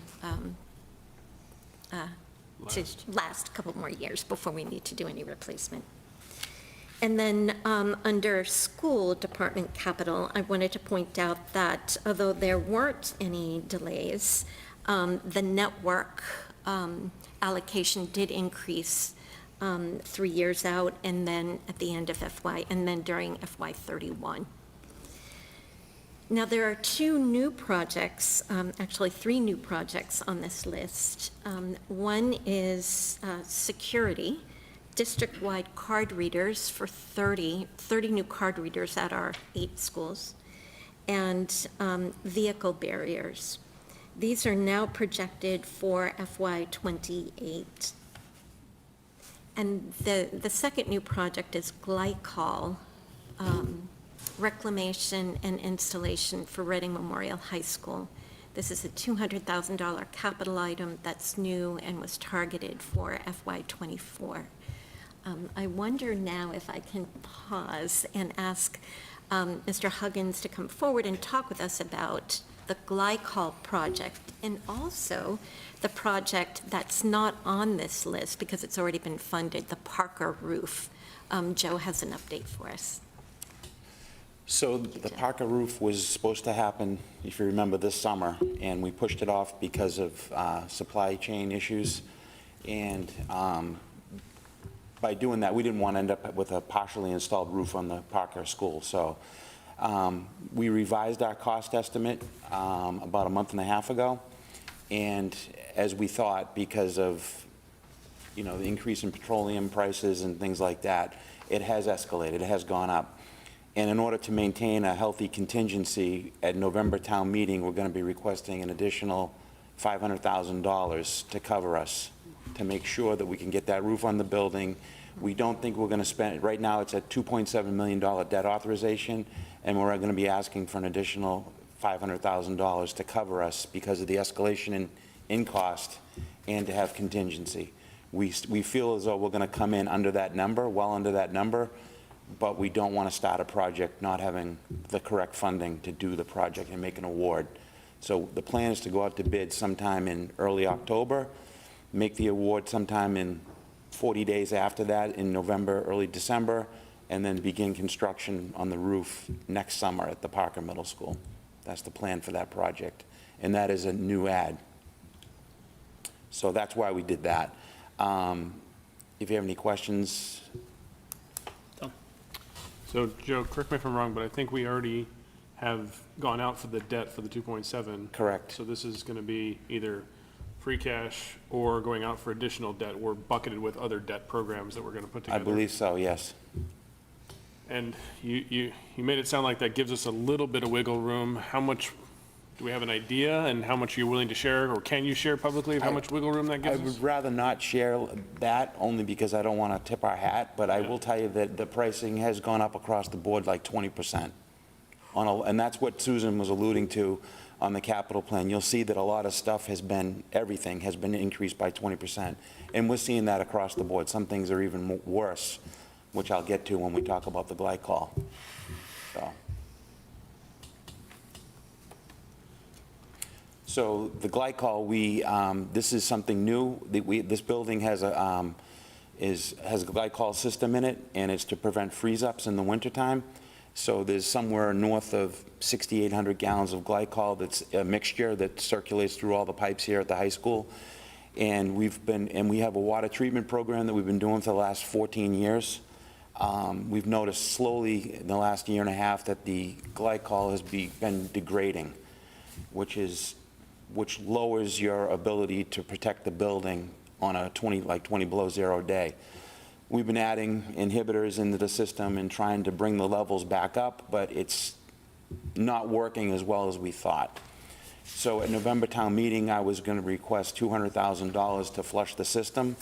last a couple more years before we need to do any replacement. And then under school department capital, I wanted to point out that although there weren't any delays, the network allocation did increase 3 years out, and then at the end of FY, and then during FY31. Now, there are 2 new projects, actually 3 new projects on this list. One is security, district-wide card readers for 30 new card readers at our 8 schools, and vehicle barriers. These are now projected for FY28. And the second new project is glycol, reclamation and installation for Reading Memorial High School. This is a $200,000 capital item that's new and was targeted for FY24. I wonder now if I can pause and ask Mr. Huggins to come forward and talk with us about the glycol project, and also the project that's not on this list because it's already been funded, the Parker roof. Joe has an update for us. So the Parker roof was supposed to happen, if you remember, this summer, and we pushed it off because of supply chain issues. And by doing that, we didn't want to end up with a partially installed roof on the Parker school. So we revised our cost estimate about a month and a half ago. And as we thought, because of, the increase in petroleum prices and things like that, it has escalated, it has gone up. And in order to maintain a healthy contingency, at November town meeting, we're going to be requesting an additional $500,000 to cover us, to make sure that we can get that roof on the building. We don't think we're going to spend, right now it's at $2.7 million debt authorization, and we're going to be asking for an additional $500,000 to cover us because of the escalation in cost and to have contingency. We feel as though we're going to come in under that number, well under that number, but we don't want to start a project not having the correct funding to do the project and make an award. So the plan is to go out to bid sometime in early October, make the award sometime in 40 days after that, in November, early December, and then begin construction on the roof next summer at the Parker Middle School. That's the plan for that project. And that is a new ad. So that's why we did that. If you have any questions. So, Joe, correct me if I'm wrong, but I think we already have gone out for the debt for the 2.7. Correct. So this is going to be either free cash or going out for additional debt. We're bucketed with other debt programs that we're going to put together. I believe so, yes. And you made it sound like that gives us a little bit of wiggle room. How much, do we have an idea, and how much are you willing to share, or can you share publicly of how much wiggle room that I gives us? would rather not share that, only because I don't want to tip our hat, but I will tell you that the pricing has gone up across the board like 20%. And that's what Susan was alluding to on the capital plan. You'll see that a lot of stuff everything has been increased by 20%. And we're seeing that across the board. Some things are even worse, which I'll get to when we talk about the glycol. So the glycol, this is something new. This building has a glycol system in it, and it's to prevent freeze-ups in the wintertime. So there's somewhere north of 6,800 gallons of glycol that's a mixture that circulates through all the pipes here at the high school. And we have a water treatment program that we've been doing for the last 14 years. We've noticed slowly in the last year and a half that the glycol has been degrading, which lowers your ability to protect the building on a 20 below zero day. We've been adding inhibitors into the system and trying to bring the levels back up, but it's not working as well as we thought. So at November town meeting, I was going to request $200,000 to flush the system,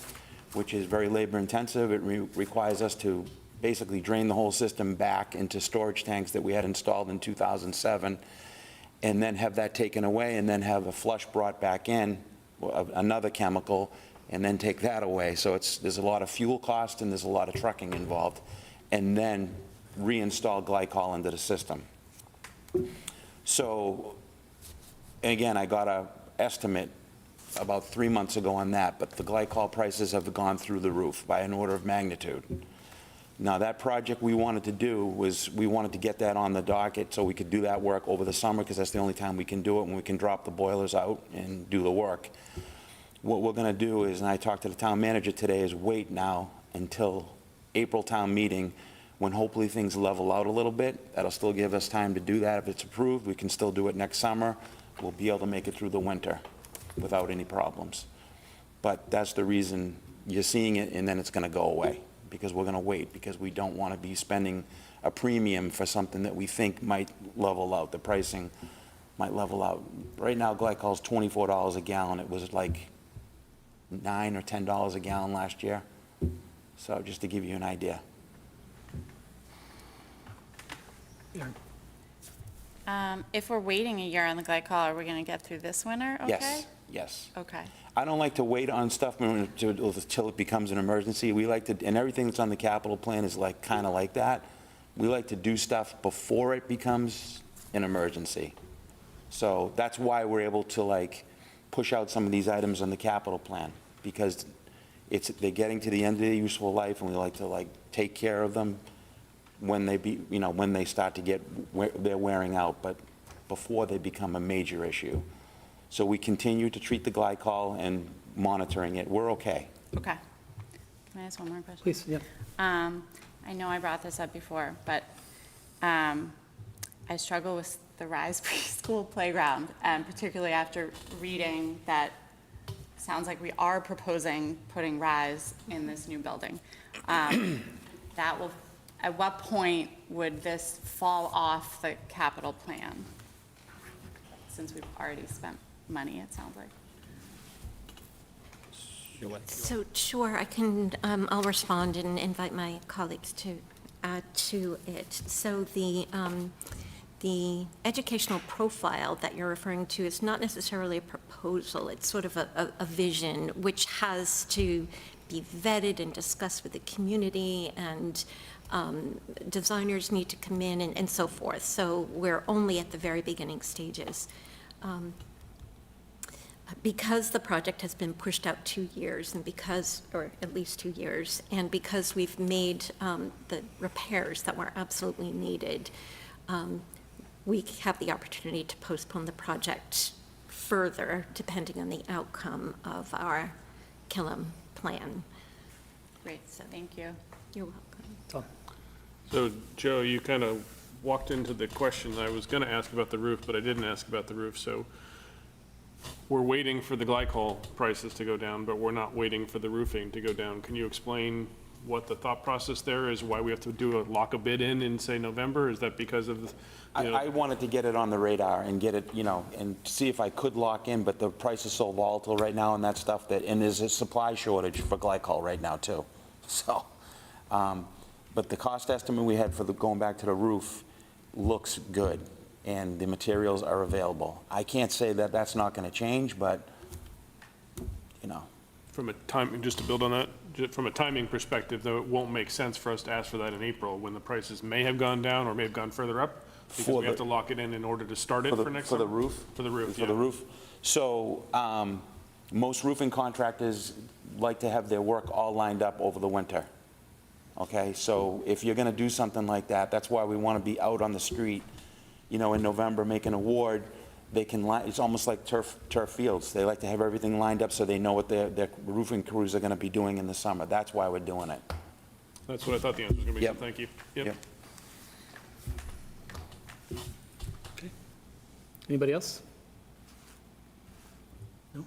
which is very labor intensive. It requires us to basically drain the whole system back into storage tanks that we had installed in 2007, and then have that taken away, and then have a flush brought back in, another chemical, and then take that away. So there's a lot of fuel cost and there's a lot of trucking involved, and then reinstall glycol into the system. So, again, I got an estimate about 3 months ago on that, but the glycol prices have gone through the roof by an order of magnitude. Now, that project we wanted to do was, we wanted to get that on the docket so we could do that work over the summer, because that's the only time we can do it, when we can drop the boilers out and do the work. What we're going to do is, and I talked to the town manager today, is wait now until April town meeting, when hopefully things level out a little bit. That'll still give us time to do that. If it's approved, we can still do it next summer. We'll be able to make it through the winter without any problems. But that's the reason you're seeing it, and then it's going to go away, because we're going to wait, because we don't want to be spending a premium for something that we think might level out. The pricing might level out. Right now, glycol's $24 a gallon. It was like $9 or $10 a gallon last year. So just to give you an idea. If we're waiting a year on the glycol, are we going to get through this winter okay? Yes, yes. Okay. I don't like to wait on stuff until it becomes an emergency. We like to, and everything that's on the capital plan is like, kind of like that. We like to do stuff before it becomes an emergency. So that's why we're able to like push out some of these items on the capital plan, because they're getting to the end of their useful life, and we like to like take care of them when they start to they're wearing out, but before they become a major issue. So we continue to treat the glycol and monitoring it. We're okay. Okay. Can I ask one more question? Please, yeah. I know I brought this up before, but I struggle with the Rise Preschool Playground, and particularly after reading that sounds like we are proposing putting Rise in this new building. At what point would this fall off the capital plan? Since we've already spent money, it sounds like. So, sure, I can, I'll respond and invite my colleagues to add to it. So the educational profile that you're referring to is not necessarily a proposal, it's sort of a vision which has to be vetted and discussed with the community, and designers need to come in and so forth. So we're only at the very beginning stages. Because the project has been pushed out 2 years, and or at least 2 years, and because we've made the repairs that were absolutely needed, we have the opportunity to postpone the project further, depending on the outcome of our Killam plan. Great, so thank you. You're welcome. Tom? So, Joe, you kind of walked into the question. I was going to ask about the roof, but I didn't ask about the roof. So we're waiting for the glycol prices to go down, but we're not waiting for the roofing to go down. Can you explain what the thought process there is, why we have to lock a bid in say, November? Is that because of, I wanted to get it on the radar and get it, and see if I could lock in, but the price is so volatile right now and that stuff and there's a supply shortage for glycol right now too. So, but the cost estimate we had for going back to the roof looks good, and the materials are available. I can't say that that's not going to change, but, From a time, just to build on that, from a timing perspective, though, it won't make sense for us to ask for that in April when the prices may have gone down or may have gone further up. Because For we have the- to lock it in order to start it For for the, next for the summer? roof? For the roof, For the yeah. roof. So most roofing contractors like to have their work all lined up over the winter. Okay, so if you're gonna do something like that, that's why we wanna be out on the street, in November, make an award. They can, it's almost like turf fields. They like to have everything lined up so they know what their roofing crews are gonna be doing in the summer. That's why we're doing it. That's what I thought the answer was going to be, so Yep. thank you. Yep. Anybody else? No?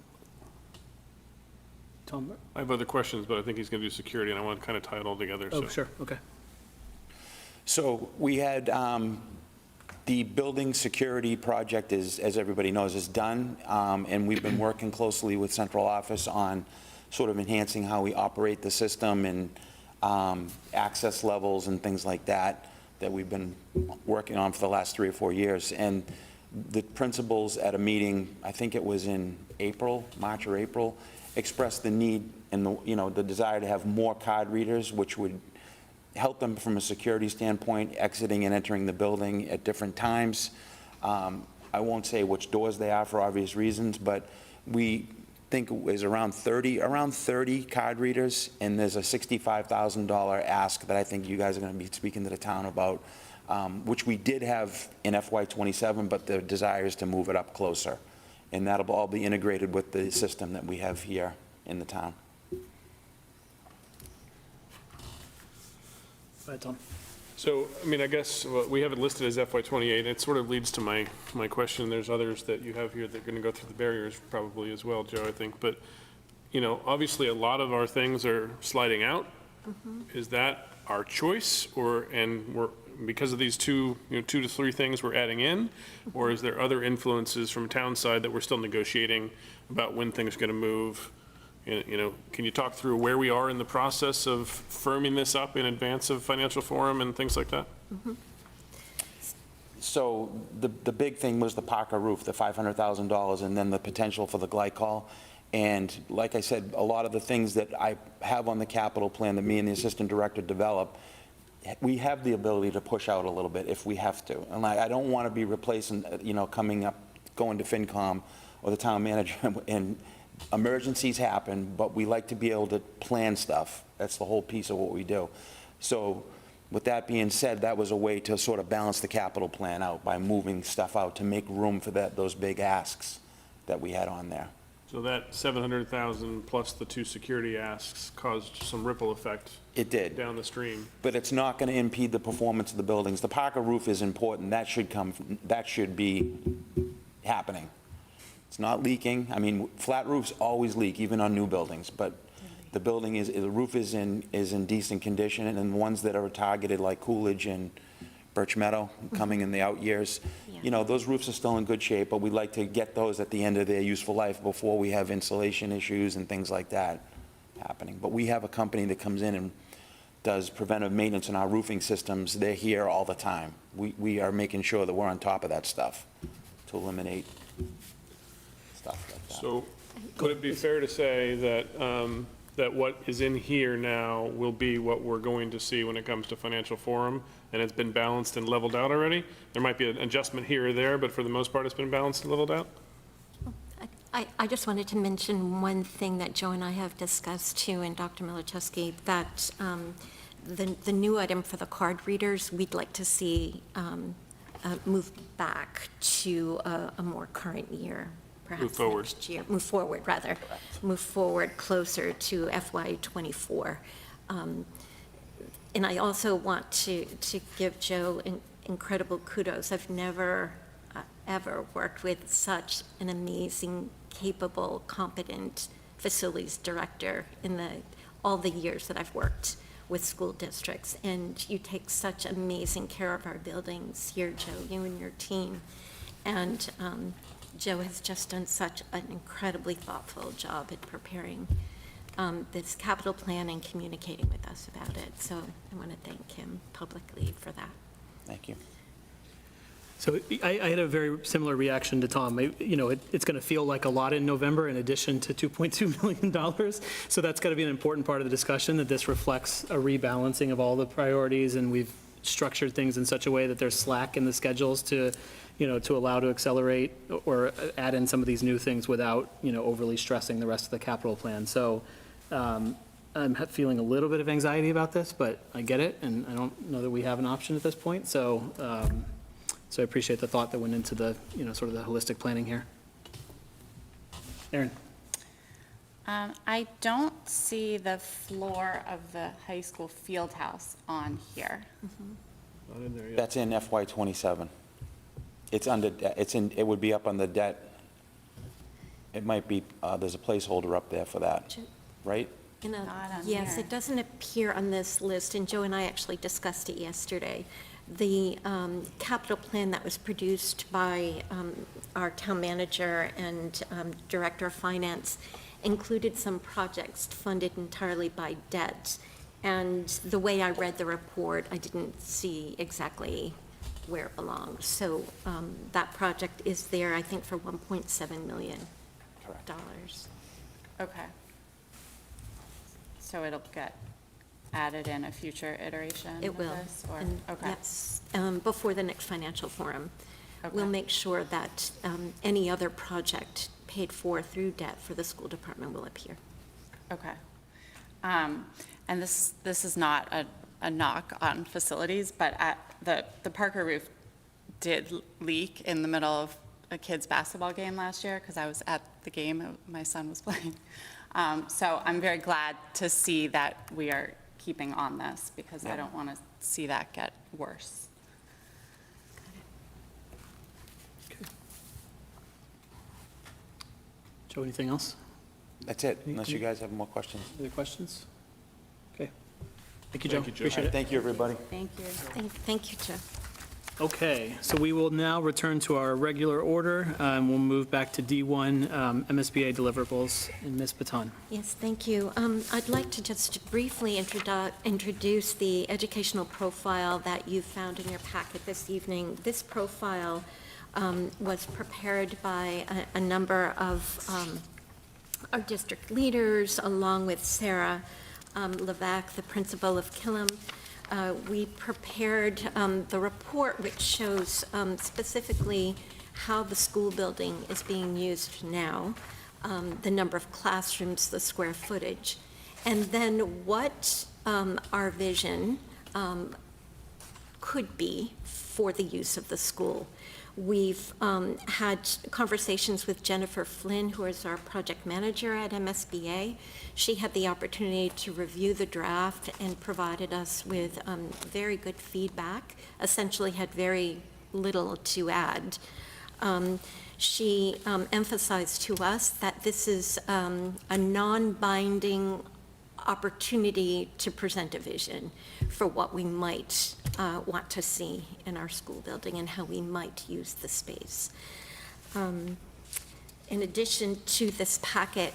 Tom? I have other questions, but I think he's going to do security, and I want to kind of tie it all together, so. Oh, sure, okay. So we had, the building security project is, as everybody knows, is done, and we've been working closely with central office on sort of enhancing how we operate the system and access levels and things like that we've been working on for the last 3 or 4 years. And the principals at a meeting, I think it was in March or April, expressed the need and the desire to have more card readers, which would help them from a security standpoint, exiting and entering the building at different times. I won't say which doors they are for obvious reasons, but we think it was around 30 card readers, and there's a $65,000 ask that I think you guys are going to be speaking to the town about, which we did have in FY27, but the desire is to move it up closer. And that'll all be integrated with the system that we have here in the town. Go ahead, Tom. So, I mean, I guess we have it listed as FY28. It sort of leads to my question. There's others that you have here that are going to go through the barriers probably as well, Joe, I think. But, obviously a lot of our things are sliding out. Is that our choice, and we're, because of these 2 to 3 things we're adding in? Or is there other influences from town side that we're still negotiating about when things are going to move? Can you talk through where we are in the process of firming this up in advance of financial forum and things like that? So the big thing was the Parker roof, the $500,000, and then the potential for the glycol. And like I said, a lot of the things that I have on the capital plan that me and the assistant director develop, we have the ability to push out a little bit if we have to. And I don't want to be replacing, coming up, going to FinCom or the town manager, and emergencies happen, but we like to be able to plan stuff. That's the whole piece of what we do. So with that being said, that was a way to sort of balance the capital plan out by moving stuff out to make room for those big asks that we had on there. So that 700,000 plus the 2 security asks caused some ripple effect. It did. Down the stream. But it's not going to impede the performance of the buildings. The Parker roof is important. That should be happening. It's not leaking. I mean, flat roofs always leak, even on new buildings, but the roof is in decent condition, and then the ones that are targeted like Coolidge and Birch Meadow coming in the out years, those roofs are still in good shape, but we'd like to get those at the end of their useful life before we have insulation issues and things like that happening. But we have a company that comes in and does preventive maintenance in our roofing systems. They're here all the time. We are making sure that we're on top of that stuff to eliminate stuff like that. So would it be fair to say that, that what is in here now will be what we're going to see when it comes to financial forum, and it's been balanced and leveled out already? There might be an adjustment here or there, but for the most part, it's been balanced and leveled out? I just wanted to mention one thing that Joe and I have discussed too, and Dr. Milichewski, that the new item for the card readers, we'd like to see move back to a more current year, perhaps Move forward. next year. Move forward, rather. Move forward closer to FY '24. And I also want to give Joe incredible kudos. I've never, ever worked with such an amazing, capable, competent facilities director in all the years that I've worked with school districts. And you take such amazing care of our buildings here, Joe, you and your team. And Joe has just done such an incredibly thoughtful job at preparing this capital plan and communicating with us about it. So I want to thank him publicly for that. Thank you. So I had a very similar reaction to Tom. It's going to feel like a lot in November in addition to $2.2 million. So that's got to be an important part of the discussion, that this reflects a rebalancing of all the priorities, and we've structured things in such a way that there's slack in the schedules to, to allow to accelerate or add in some of these new things without, overly stressing the rest of the capital plan. So I'm feeling a little bit of anxiety about this, but I get it, and I don't know that we have an option at this point. So I appreciate the thought that went into the, sort of the holistic planning here. Erin? I don't see the floor of the high school field house on here. Not in there yet. That's in FY '27. It's under, it would be up on the debt. It might be, there's a placeholder up there for that, right? Not on Yes, here. it doesn't appear on this list, and Joe and I actually discussed it yesterday. The capital plan that was produced by our town manager and director of finance included some projects funded entirely by debt. And the way I read the report, I didn't see exactly where it belonged. So that project is there, I think, for $1.7 million. Correct. Okay. So it'll get added in a future iteration It of will. this, or- And okay. yes, before the next financial forum. We'll Okay. make sure that any other project paid for through debt for the school department will appear. Okay. And this is not a knock on facilities, but the Parker roof did leak in the middle of a kid's basketball game last year, because I was at the game my son was playing. So I'm very glad to see that we are keeping on this, because I don't want to see that get worse. Joe, anything else? That's it, unless you guys have more questions. Other questions? Okay. Thank you, Joe. Thank you, Joe. Appreciate it. Thank you, everybody. Thank you. Thank you, Joe. Okay, so we will now return to our regular order. We'll move back to D1, MSBA deliverables, and Ms. Baton. Yes, thank you. I'd like to just briefly introduce the educational profile that you found in your packet this evening. This profile was prepared by a number of our district leaders, along with Sarah Levac, the principal of Killam. We prepared the report, which shows specifically how the school building is being used now, the number of classrooms, the square footage, and then what our vision could be for the use of the school. We've had conversations with Jennifer Flynn, who is our project manager at MSBA. She had the opportunity to review the draft and provided us with very good feedback, essentially had very little to add. She emphasized to us that this is a non-binding opportunity to present a vision for what we might want to see in our school building and how we might use the space. In addition to this packet,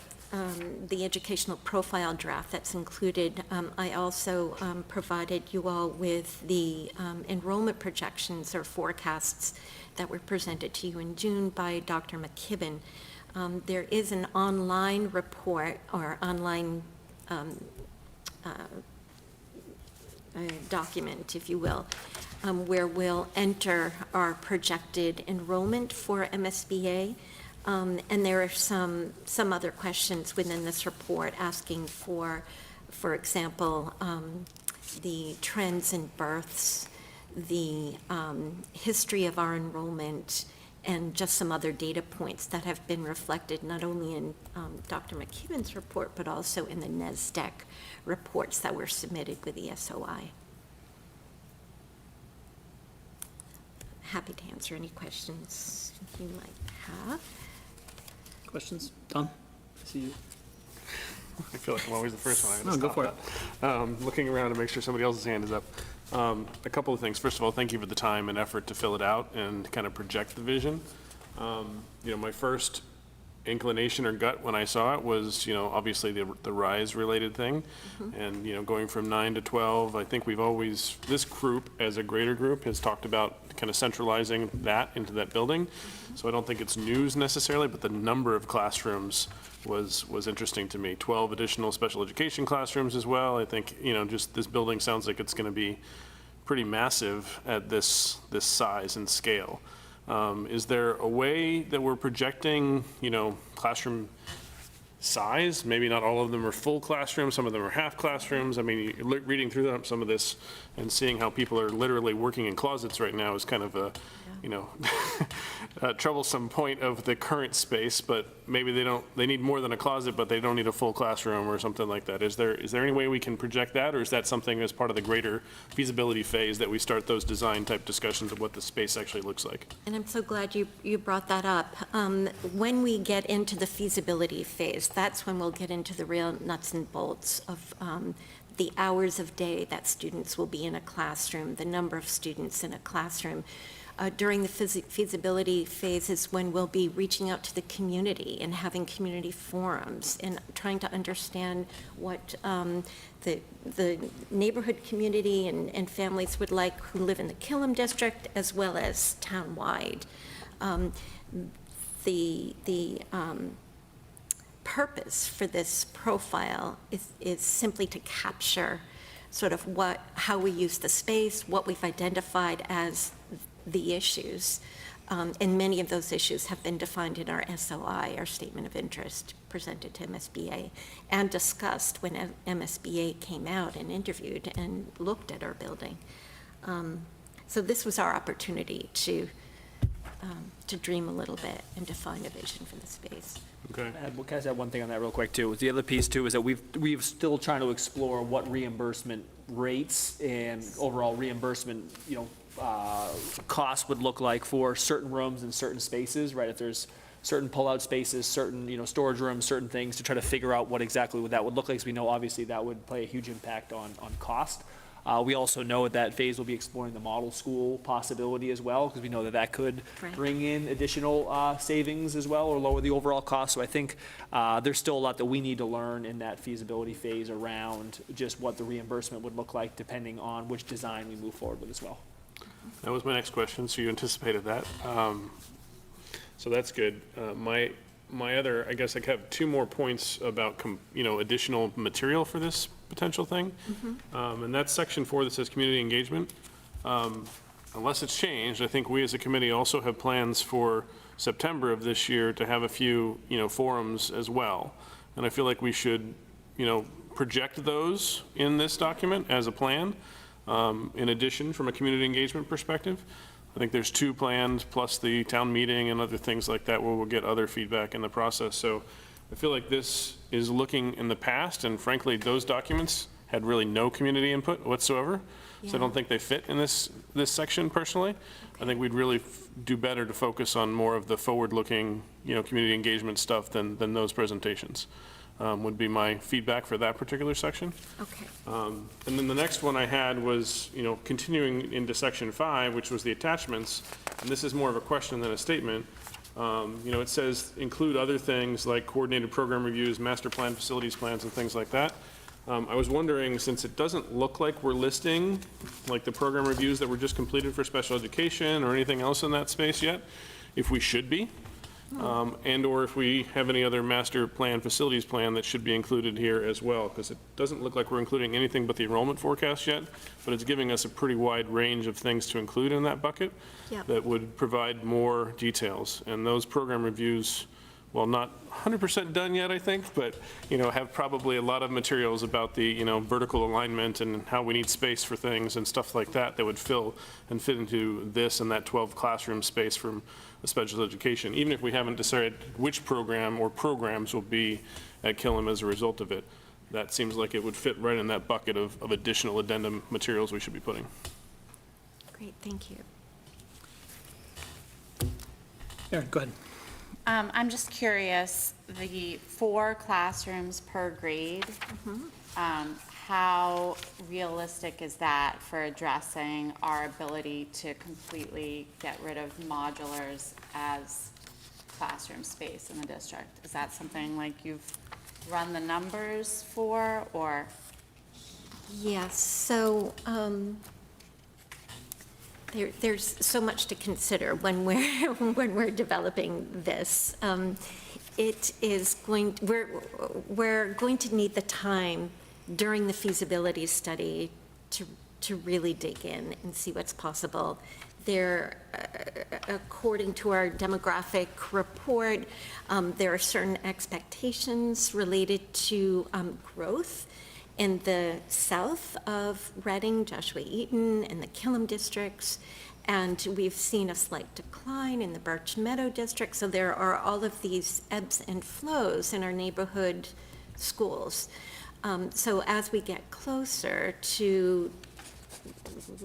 the educational profile draft that's included, I also provided you all with the enrollment projections or forecasts that were presented to you in June by Dr. McKibben. There is an online report or online document, if you will, where we'll enter our projected enrollment for MSBA. And there are some other questions within this report asking for example, the trends in births, the history of our enrollment, and just some other data points that have been reflected not only in Dr. McKibben's report, but also in the NESDEC reports that were submitted with the SOI. Happy to answer any questions you might have. Questions? Don? I see you. I feel like I'm always the first one. I No, go for it. Looking around to make sure somebody else's hand is up. A couple of things. First of all, thank you for the time and effort to fill it out and kind of project the vision. My first inclination or gut when I saw it was, obviously the RISE-related thing. And, going from 9 to 12, I think this group as a greater group has talked about kind of centralizing that into that building. So I don't think it's news necessarily, but the number of classrooms was interesting to me. 12 additional special education classrooms as well. I think, just this building sounds like it's going to be pretty massive at this size and scale. Is there a way that we're projecting, classroom size? Maybe not all of them are full classrooms, some of them are half classrooms. I mean, reading through some of this and seeing how people are literally working in closets right now is kind of a, a troublesome point of the current space, but maybe they need more than a closet, but they don't need a full classroom or something like that. Is there any way we can project that, or is that something as part of the greater feasibility phase that we start those design type discussions of what the space actually looks like? And I'm so glad you brought that up. When we get into the feasibility phase, that's when we'll get into the real nuts and bolts of the hours of day that students will be in a classroom, the number of students in a classroom. During the feasibility phase is when we'll be reaching out to the community and having community forums and trying to understand what the neighborhood community and families would like who live in the Killam district as well as townwide. The purpose for this profile is simply to capture sort of how we use the space, what we've identified as the issues, and many of those issues have been defined in our SOI, our Statement of Interest, presented to MSBA, and discussed when MSBA came out and interviewed and looked at our building. So this was our opportunity to dream a little bit and define a vision for the space. Okay. Can I just add one thing on that real quick, too? The other piece, too, is that we've still trying to explore what reimbursement rates and overall reimbursement, costs would look like for certain rooms and certain spaces, right? If there's certain pull-out spaces, certain, storage rooms, certain things, to try to figure out what exactly that would look like, because we know obviously that would play a huge impact on cost. We also know at that phase we'll be exploring the model school possibility as well, because we know that could bring in additional savings as well, or lower the overall cost. So I think there's still a lot that we need to learn in that feasibility phase around just what the reimbursement would look like depending on which design we move forward with as well. That was my next question, so you anticipated that. So that's good. My other, I guess I have two more points about, additional material for this potential thing. And that's section 4 that says community engagement. Unless it's changed, I think we as a committee also have plans for September of this year to have a few, forums as well. And I feel like we should, project those in this document as a plan. In addition, from a community engagement perspective, I think there's 2 planned, plus the town meeting and other things like that where we'll get other feedback in the process. So I feel like this is looking in the past, and frankly, those documents had really no community input whatsoever. So I don't think they fit in this section personally. I think we'd really do better to focus on more of the forward-looking, community engagement stuff than those presentations. Would be my feedback for that particular section. Okay. And then the next one I had was, continuing into section 5, which was the attachments, and this is more of a question than a statement. It says include other things like coordinated program reviews, master plan, facilities plans, and things like that. I was wondering, since it doesn't look like we're listing like the program reviews that were just completed for special education or anything else in that space yet, if we should be. And or if we have any other master plan, facilities plan that should be included here as well, because it doesn't look like we're including anything but the enrollment forecast yet, but it's giving us a pretty wide range of things to include in that bucket that would provide more details. And those program reviews, well, not 100% done yet, I think, but, have probably a lot of materials about the, vertical alignment and how we need space for things and stuff like that that would fill and fit into this and that 12 classroom space from a special education, even if we haven't decided which program or programs will be at Killam as a result of it. That seems like it would fit right in that bucket of additional addendum materials we should be putting. Great, thank you. Erin, go ahead. I'm just curious, the 4 classrooms per grade, how realistic is that for addressing our ability to completely get rid of modulars as classroom space in the district? Is that something like you've run the numbers for, or? Yes, so there's so much to consider when we're developing this. We're going to need the time during the feasibility study to to really dig in and see what's possible. There, according to our demographic report, there are certain expectations related to growth in the south of Reading, Joshua Eaton, and the Killam districts, and we've seen a slight decline in the Birch Meadow district. So there are all of these ebbs and flows in our neighborhood schools. So as we get closer to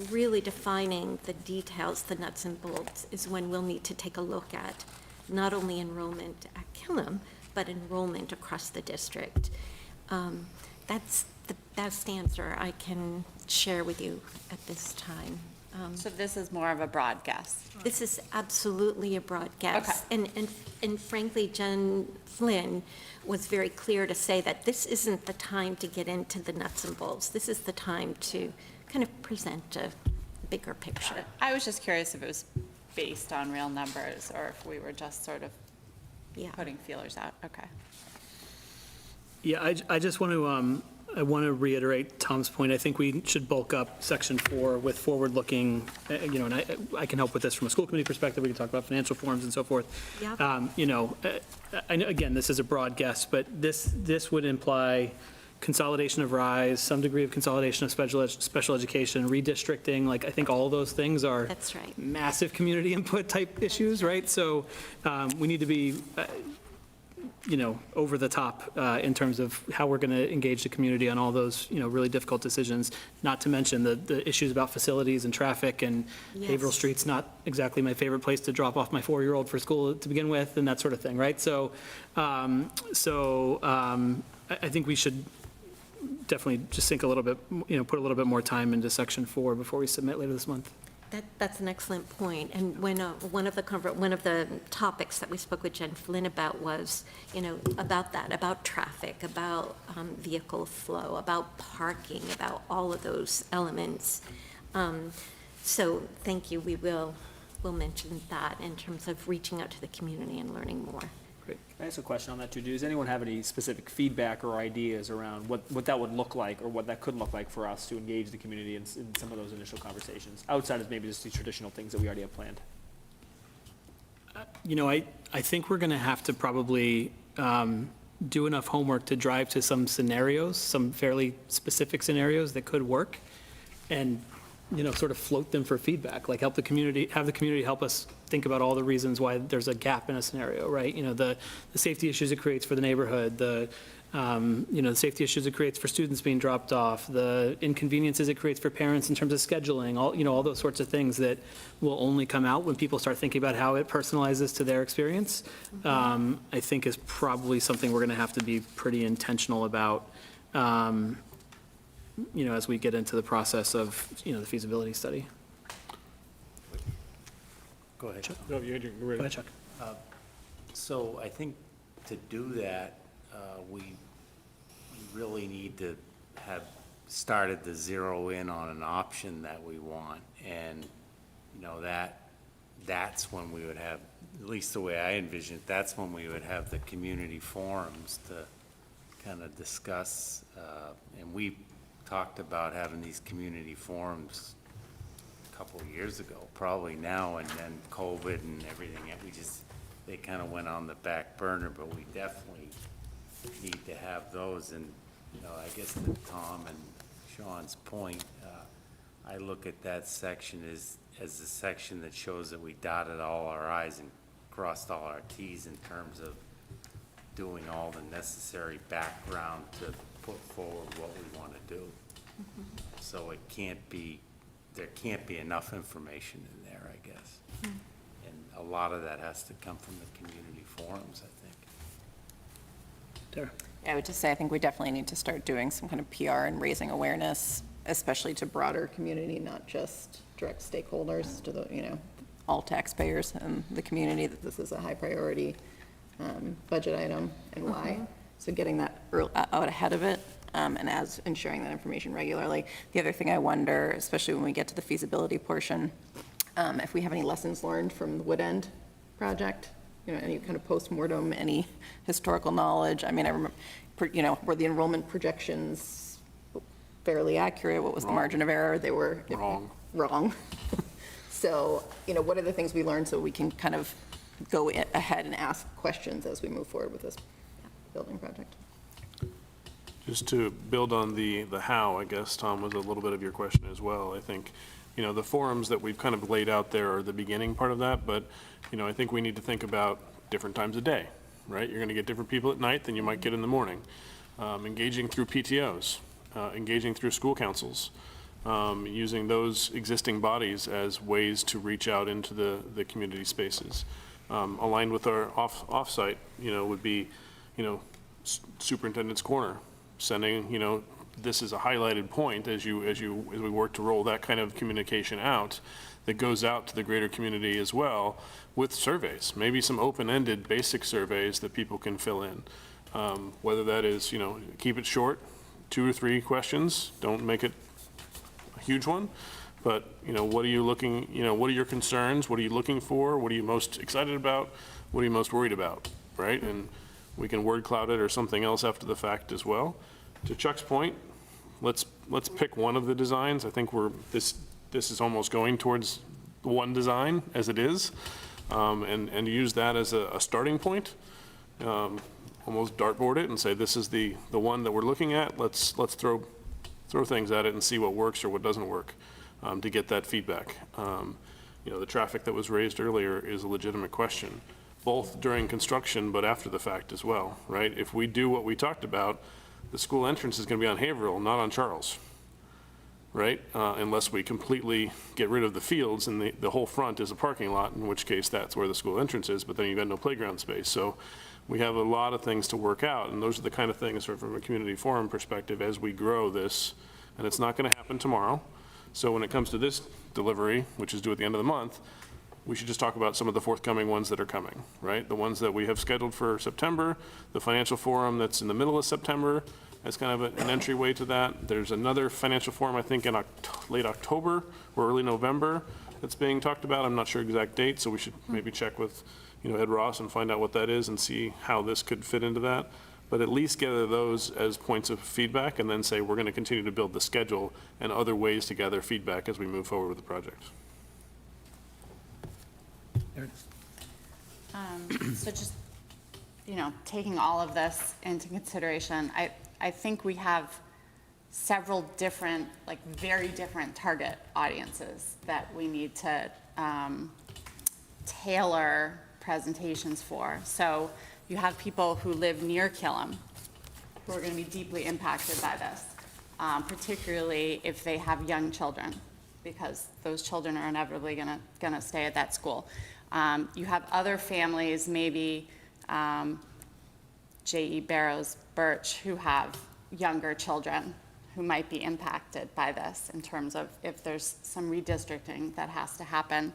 really defining the details, the nuts and bolts, is when we'll need to take a look at not only enrollment at Killam, but enrollment across the district. That's the best answer I can share with you at this time. So this is more of a broad guess. This is absolutely a broad guess. Okay. And frankly, Jen Flynn was very clear to say that this isn't the time to get into the nuts and bolts. This is the time to kind of present a bigger picture. I was just curious if it was based on real numbers or if we were just sort of putting feelers out. Okay. Yeah, I just want to, I want to reiterate Tom's point. I think we should bulk up section 4 with forward-looking, and I can help with this from a school committee perspective. We can talk about financial forms and so forth. Yep. I know, again, this is a broad guess, but this would imply consolidation of RISE, some degree of consolidation of special education, redistricting. Like, I think all of those things are That's right. massive community input type issues, right? So we need to be over the top in terms of how we're going to engage the community on all those, really difficult decisions, not to mention the issues about facilities and traffic and Haverhill Street's not exactly my favorite place to drop off my 4-year-old for school to begin with and that sort of thing, right? So, I think we should definitely just think a little bit, put a little bit more time into section 4 before we submit later this month. That's an excellent point. And when one of the topics that we spoke with Jen Flynn about was, about that, about traffic, about vehicle flow, about parking, about all of those elements. So thank you. We'll mention that in terms of reaching out to the community and learning more. Great. Can I ask a question on that too? Does anyone have any specific feedback or ideas around what that would look like or what that could look like for us to engage the community in some of those initial conversations, outside of maybe just these traditional things that we already have planned? I think we're going to have to probably do enough homework to drive to some scenarios, some fairly specific scenarios that could work, and sort of float them for feedback, like have the community help us think about all the reasons why there's a gap in a scenario, right? The safety issues it creates for the neighborhood, the safety issues it creates for students being dropped off, the inconveniences it creates for parents in terms of scheduling, all those sorts of things that will only come out when people start thinking about how it personalizes to their experience, I think is probably something we're going to have to be pretty intentional about, as we get into the process of, the feasibility study. Go ahead. Go ahead, Chuck. So I think to do that, we really need to have started to zero in on an option that we want. And, that's when we would have, at least the way I envision it, that's when we would have the community forums to kind of discuss. And we talked about having these community forums a couple of years ago, probably now, and then COVID and everything, they kind of went on the back burner, but we definitely need to have those. And, I guess to Tom and Sean's point, I look at that section as the section that shows that we dotted all our I's and crossed all our T's in terms of doing all the necessary background to put forward what we want to do. So there can't be enough information in there, I guess. And a lot of that has to come from the community forums, I think. Tara? Yeah, I would just say, I think we definitely need to start doing some kind of PR and raising awareness, especially to broader community, not just direct stakeholders, to the, all taxpayers and the community, that this is a high priority budget item and why. So getting that out ahead of it, and sharing that information regularly. The other thing I wonder, especially when we get to the feasibility portion, if we have any lessons learned from the Wood End project, any kind of post-mortem, any historical knowledge. I mean, I remember, where the enrollment projections fairly accurate? What was the margin of error? They were wrong. So, what are the things we learned so we can kind of go ahead and ask questions as we move forward with this building project? Just to build on the how, I guess, Tom, was a little bit of your question as well. I think, the forums that we've kind of laid out there are the beginning part of that, but, I think we need to think about different times of day, right? You're going to get different people at night than you might get in the morning. Engaging through PTOs, engaging through school councils, using those existing bodies as ways to reach out into the community spaces. Aligned with our offsite, would be, Superintendent's Corner, sending, this is a highlighted point as we work to roll that kind of communication out that goes out to the greater community as well with surveys, maybe some open-ended basic surveys that people can fill in. Whether that is, keep it short, 2 or 3 questions, don't make it a huge one, but, what are you looking, what are your concerns? What are you looking for? What are you most excited about? What are you most worried about, right? And we can word cloud it or something else after the fact as well. To Chuck's point, let's pick one of the designs. I think this is almost going towards one design as it is, and use that as a starting point. Almost dartboard it and say, this is the one that we're looking at. Let's throw things at it and see what works or what doesn't work, to get that feedback. The traffic that was raised earlier is a legitimate question, both during construction but after the fact as well, right? If we do what we talked about, the school entrance is going to be on Haverhill, not on Charles, right? Unless we completely get rid of the fields and the whole front is a parking lot, in which case that's where the school entrance is, but then you've got no playground space. So we have a lot of things to work out, and those are the kind of things from a community forum perspective as we grow this, and it's not going to happen tomorrow. So when it comes to this delivery, which is due at the end of the month, we should just talk about some of the forthcoming ones that are coming, right? The ones that we have scheduled for September, the financial forum that's in the middle of September, as kind of an entryway to that. There's another financial forum, I think, in late October or early November that's being talked about. I'm not sure exact date, so we should maybe check with, Ed Ross and find out what that is and see how this could fit into that. But at least gather those as points of feedback and then say, we're going to continue to build the schedule and other ways to gather feedback as we move forward with the project. So just, taking all of this into consideration, I think we have several different, very different target audiences that we need to tailor presentations for. So you have people who live near Killam who are going to be deeply impacted by this, particularly if they have young children, because those children are inevitably going to stay at that school. You have other families, maybe J.E. Barrows Birch, who have younger children who might be impacted by this in terms of if there's some redistricting that has to happen.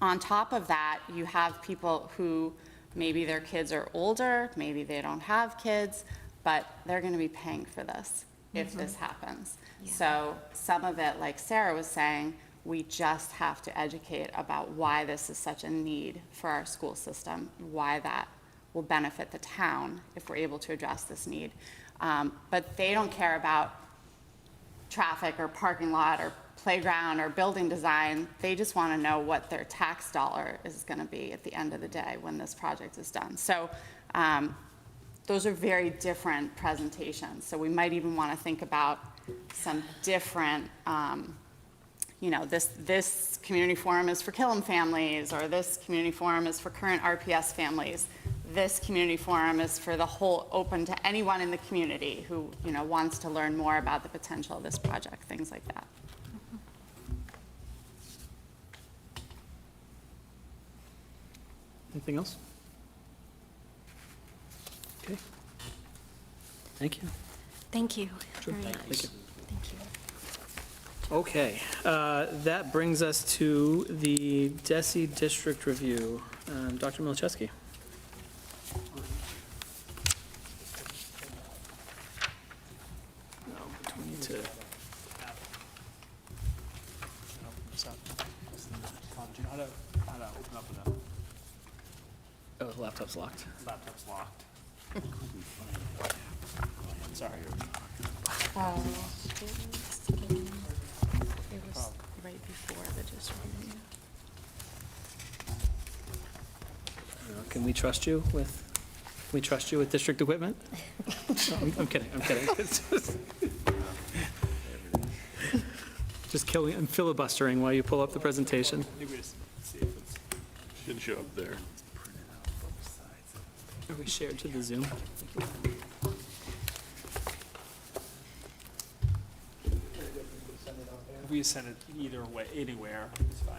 On top of that, you have people who maybe their kids are older, maybe they don't have kids, but they're going to be paying for this if this happens. Yeah. So some of it, like Sarah was saying, we just have to educate about why this is such a need for our school system, why that will benefit the town if we're able to address this need. But they don't care about traffic or parking lot or playground or building design. They just want to know what their tax dollar is going to be at the end of the day when this project is done. So those are very different presentations. So we might even want to think about some different, this community forum is for Killam families, or this community forum is for current RPS families. This community forum is for the whole, open to anyone in the community who, wants to learn more about the potential of this project, things like that. Anything else? Okay. Thank you. Thank you Sure. very much. Thank you. Thank you. Okay, that brings us to the DESI district review. Dr. Milczewski. No, but we need to. Do you know how to open up with Oh, the laptop's locked. laptop's locked? Sorry. It was right before the district meeting. Can we trust you with district equipment? No, I'm kidding. It's just killing, I'm filibustering while you pull up the presentation. Maybe just see if it's, should show up there. Are we shared to the Zoom? If we send it either way, anywhere, it's fine.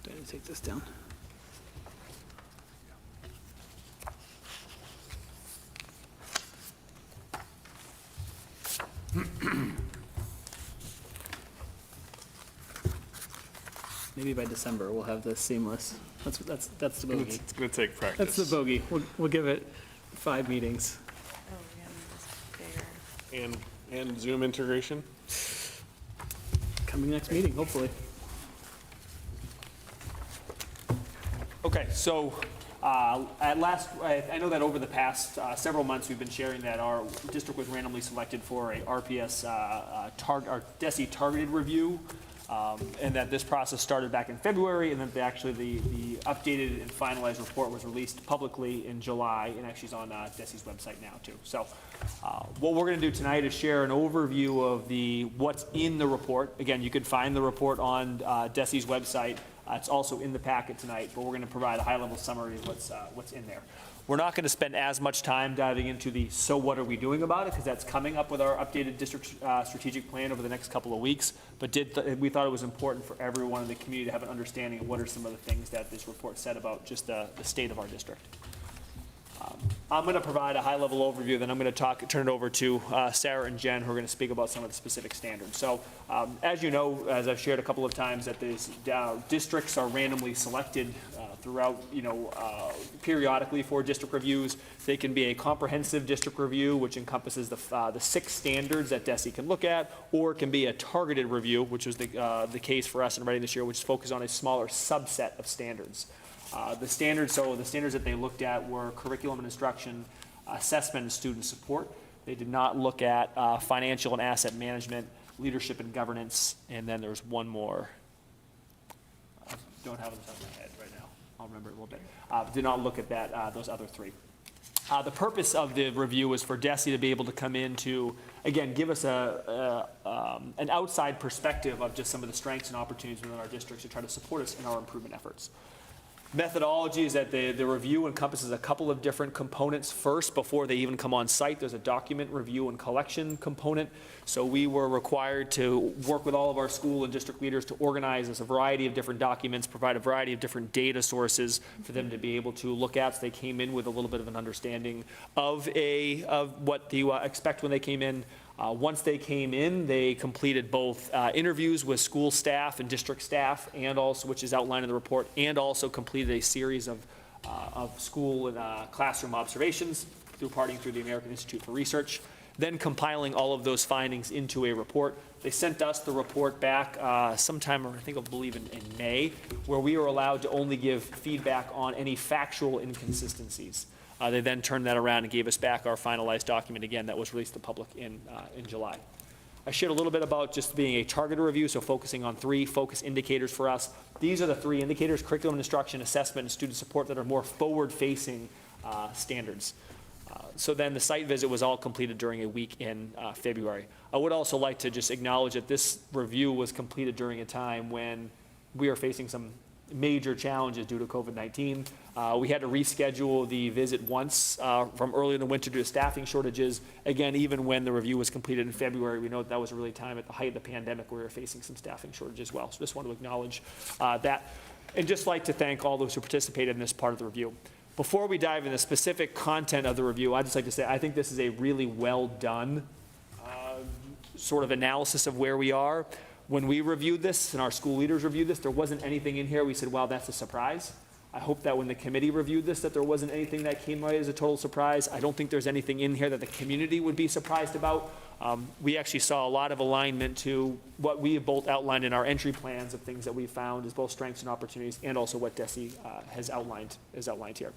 Do I need to take this down? Maybe by December, we'll have this seamless. That's the bogey. It's going to take practice. That's the bogey. We'll give it 5 meetings. Oh, yeah, this bigger. And Zoom integration? Coming next meeting, hopefully. Okay, so I know that over the past several months, we've been sharing that our district was randomly selected for a RPS, our DESE targeted review, and that this process started back in February, and then the updated and finalized report was released publicly in July, and actually is on DESE's website now too. So what we're going to do tonight is share an overview of what's in the report. Again, you can find the report on DESE's website. It's also in the packet tonight, but we're going to provide a high-level summary of what's in there. We're not going to spend as much time diving into the so what are we doing about it, because that's coming up with our updated district strategic plan over the next couple of weeks, but we thought it was important for everyone in the community to have an understanding of what are some of the things that this report said about just the state of our district. I'm going to provide a high-level overview, then I'm going to turn it over to Sarah and Jen, who are going to speak about some of the specific standards. So, as you know, as I've shared a couple of times, that these districts are randomly selected throughout, periodically for district reviews. They can be a comprehensive district review, which encompasses the 6 standards that DESE can look at, or it can be a targeted review, which was the case for us in writing this year, which is focused on a smaller subset of standards. The standards that they looked at were curriculum and instruction, assessment and student support. They did not look at financial and asset management, leadership and governance, and then there's one more. I don't have it on the top of my head right now. I'll remember it a little bit. Did not look at those other 3. The purpose of the review is for DESE to be able to come in to, again, give us an outside perspective of just some of the strengths and opportunities within our districts to try to support us in our improvement efforts. Methodology is that the review encompasses a couple of different components. First, before they even come on site, there's a document review and collection component. So we were required to work with all of our school and district leaders to organize a variety of different documents, provide a variety of different data sources for them to be able to look at. So they came in with a little bit of an understanding of what to expect when they came in. Once they came in, they completed both interviews with school staff and district staff, and also, which is outlined in the report, and also completed a series of school and classroom observations through the American Institute for Research, then compiling all of those findings into a report. They sent us the report back sometime, I believe in May, where we were allowed to only give feedback on any factual inconsistencies. They then turned that around and gave us back our finalized document again that was released to the public in July. I shared a little bit about just being a targeted review, so focusing on 3 focus indicators for us. These are the 3 indicators: curriculum and instruction, assessment, and student support, that are more forward-facing standards. So then the site visit was all completed during a week in February. I would also like to just acknowledge that this review was completed during a time when we are facing some major challenges due to COVID-19. We had to reschedule the visit once from early in the winter due to staffing shortages. Again, even when the review was completed in February, we know that was a really time at the height of the pandemic where we were facing some staffing shortages as well. So just want to acknowledge that. And just like to thank all those who participated in this part of the review. Before we dive into the specific content of the review, I'd just like to say I think this is a really well done sort of analysis of where we are. when we reviewed this and our school leaders reviewed this, there wasn't anything in here we said, wow, that's a surprise. I hope that when the committee reviewed this, that there wasn't anything that came away as a total surprise. I don't think there's anything in here that the community would be surprised about. We actually saw a lot of alignment to what we have both outlined in our entry plans of things that we found as both strengths and opportunities, and also what Desi has outlined here.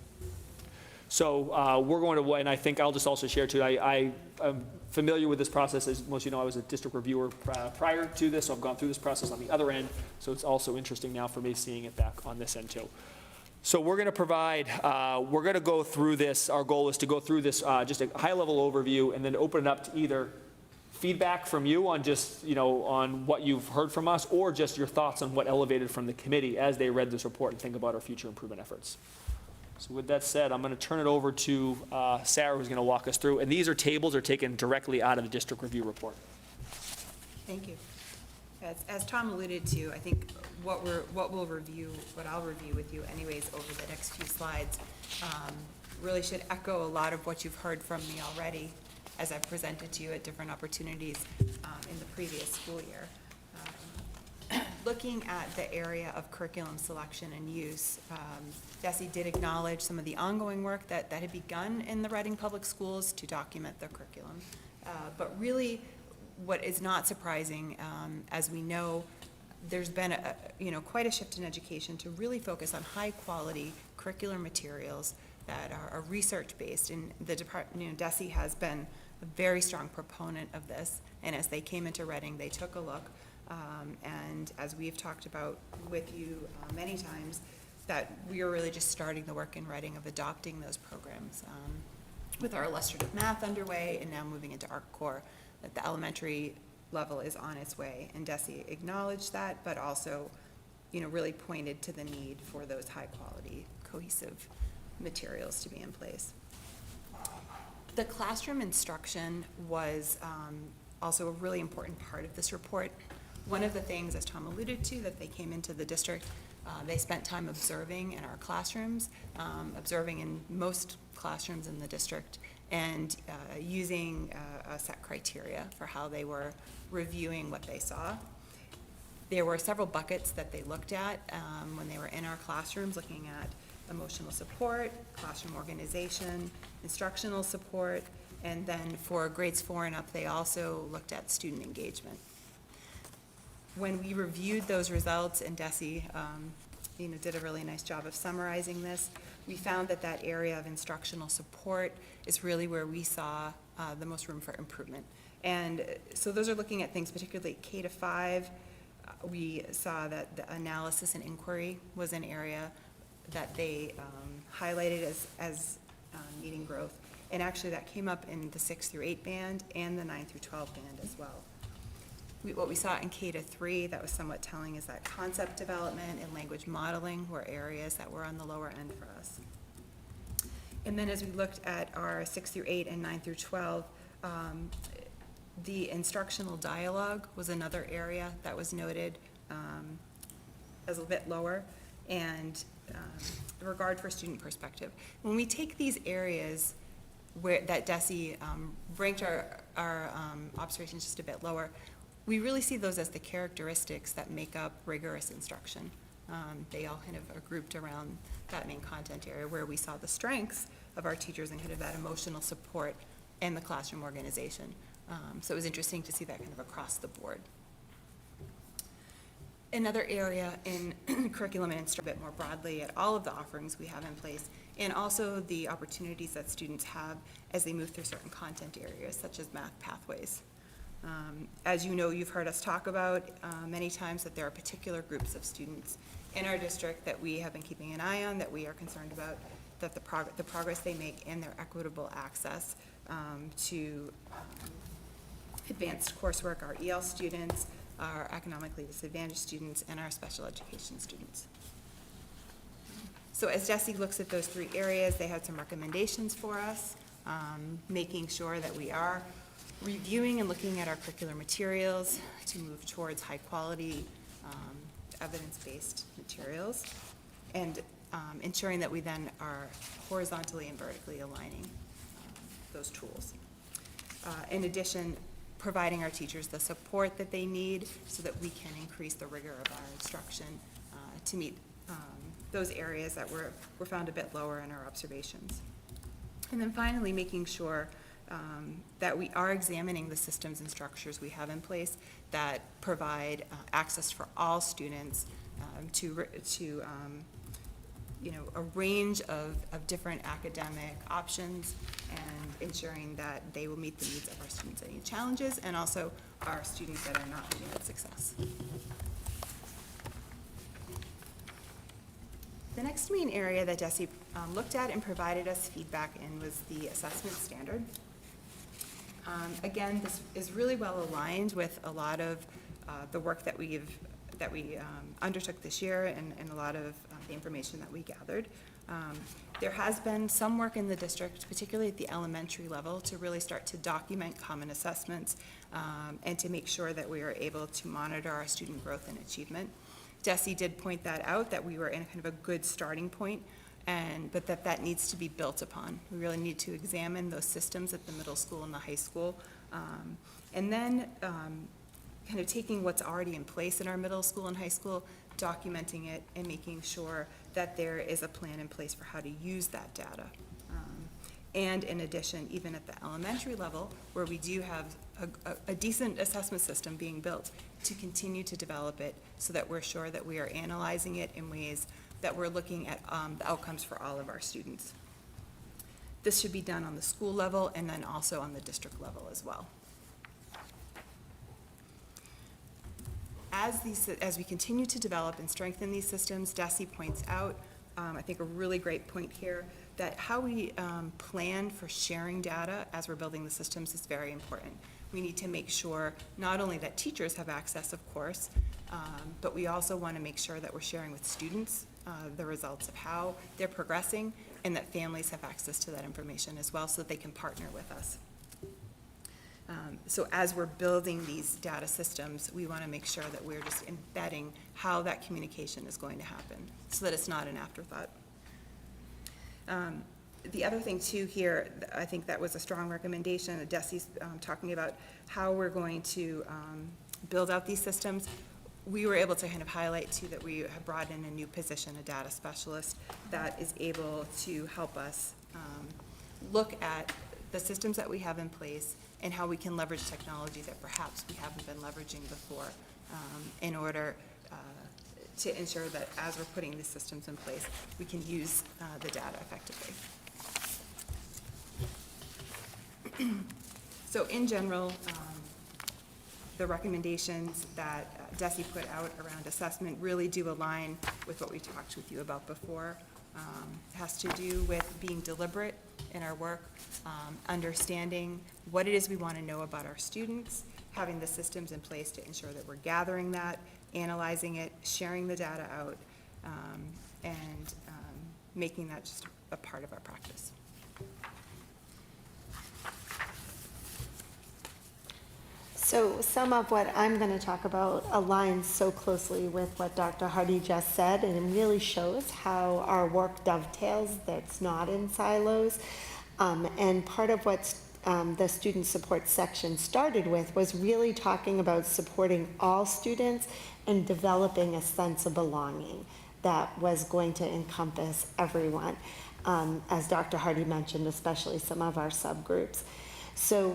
So we're going to, and I think I'll just also share too, I am familiar with this process. As most of you know, I was a district reviewer prior to this, so I've gone through this process on the other end. So it's also interesting now for me seeing it back on this end too. So we're going to provide, we're going to go through this. Our goal is to go through this, just a high-level overview, and then open it up to either feedback from you on just, on what you've heard from us, or just your thoughts on what elevated from the committee as they read this report and think about our future improvement efforts. So with that said, I'm going to turn it over to Sarah, who's going to walk us through. And these tables are taken directly out of the district review report. Thank you. As Tom alluded to, I think what I'll review with you anyways over the next few slides really should echo a lot of what you've heard from me already as I've presented to you at different opportunities in the previous school year. Looking at the area of curriculum selection and use, Desi did acknowledge some of the ongoing work that had begun in the Reading Public Schools to document the curriculum. But really, what is not surprising, as we know, there's been quite a shift in education to really focus on high-quality curricular materials that are research-based. And the department, Desi has been a very strong proponent of this. And as they came into Reading, they took a look. And as we've talked about with you many times, that we are really just starting the work in Reading of adopting those programs with our illustrative math underway and now moving into ARC Core, that the elementary level is on its way. And Desi acknowledged that, but also, really pointed to the need for those high-quality, cohesive materials to be in place. The classroom instruction was also a really important part of this report. One of the things, as Tom alluded to, that they came into the district, they spent time observing in our classrooms, observing in most classrooms in the district, and using a set criteria for how they were reviewing what they saw. There were several buckets that they looked at when they were in our classrooms, looking at emotional support, classroom organization, instructional support, and then for grades 4 and up, they also looked at student engagement. When we reviewed those results, and Desi did a really nice job of summarizing this, we found that area of instructional support is really where we saw the most room for improvement. And so those are looking at things particularly K-5. We saw that the analysis and inquiry was an area that they highlighted as needing growth. And actually that came up in the 6 through 8 band and the 9 through 12 band as well. What we saw in K-3 that was somewhat telling is that concept development and language modeling were areas that were on the lower end for us. And then as we looked at our 6 through 8 and 9 through 12, the instructional dialogue was another area that was noted as a bit lower, and regard for student perspective. When we take these areas that Desi ranked our observations just a bit lower, we really see those as the characteristics that make up rigorous instruction. They all kind of are grouped around that main content area where we saw the strengths of our teachers and kind of that emotional support and the classroom organization. So it was interesting to see that kind of across the board. Another area in curriculum and instruction, a bit more broadly at all of the offerings we have in place, and also the opportunities that students have as they move through certain content areas, such as math pathways. As you know, you've heard us talk about many times that there are particular groups of students in our district that we have been keeping an eye on, that we are concerned about, that the progress they make in their equitable access to advanced coursework, our EL students, our economically disadvantaged students, and our special education students. So as Desi looks at those 3 areas, they had some recommendations for us, making sure that we are reviewing and looking at our curricular materials to move towards high-quality, evidence-based materials, and ensuring that we then are horizontally and vertically aligning those tools. In addition, providing our teachers the support that they need so that we can increase the rigor of our instruction to meet those areas that were found a bit lower in our observations. And then finally, making sure that we are examining the systems and structures we have in place that provide access for all students to a range of different academic options, and ensuring that they will meet the needs of our students that need challenges and also our students that are not meeting with success. The next main area that DESE looked at and provided us feedback in was the assessment standard. Again, this is really well aligned with a lot of the work that we undertook this year and a lot of the information that we gathered. There has been some work in the district, particularly at the elementary level, to really start to document common assessments and to make sure that we are able to monitor our student growth and achievement. DESE did point that out, that we were in kind of a good starting point, but that needs to be built upon. We really need to examine those systems at the middle school and the high school. And then kind of taking what's already in place in our middle school and high school, documenting it, and making sure that there is a plan in place for how to use that data. And in addition, even at the elementary level, where we do have a decent assessment system being built, to continue to develop it so that we're sure that we are analyzing it in ways that we're looking at the outcomes for all of our students. This should be done on the school level and then also on the district level as well. As we continue to develop and strengthen these systems, DESE points out, I think a really great point here, that how we plan for sharing data as we're building the systems is very important. We need to make sure not only that teachers have access, of course, but we also want to make sure that we're sharing with students the results of how they're progressing, and that families have access to that information as well so that they can partner with us. So as we're building these data systems, we want to make sure that we're just embedding how that communication is going to happen so that it's not an afterthought. The other thing too here, I think that was a strong recommendation, DESE's talking about how we're going to build out these systems. We were able to kind of highlight too that we have brought in a new position, a data specialist, that is able to help us look at the systems that we have in place and how we can leverage technology that perhaps we haven't been leveraging before in order to ensure that as we're putting these systems in place, we can use the data effectively. So in general, the recommendations that DESE put out around assessment really do align with what we talked with you about before. It has to do with being deliberate in our work, understanding what it is we want to know about our students, having the systems in place to ensure that we're gathering that, analyzing it, sharing the data out, and making that just a part of our practice. So some of what I'm going to talk about aligns so closely with what Dr. Hardy just said, and it really shows how our work dovetails, that's not in silos. And part of what the student support section started with was really talking about supporting all students and developing a sense of belonging that was going to encompass everyone, as Dr. Hardy mentioned, especially some of our subgroups. So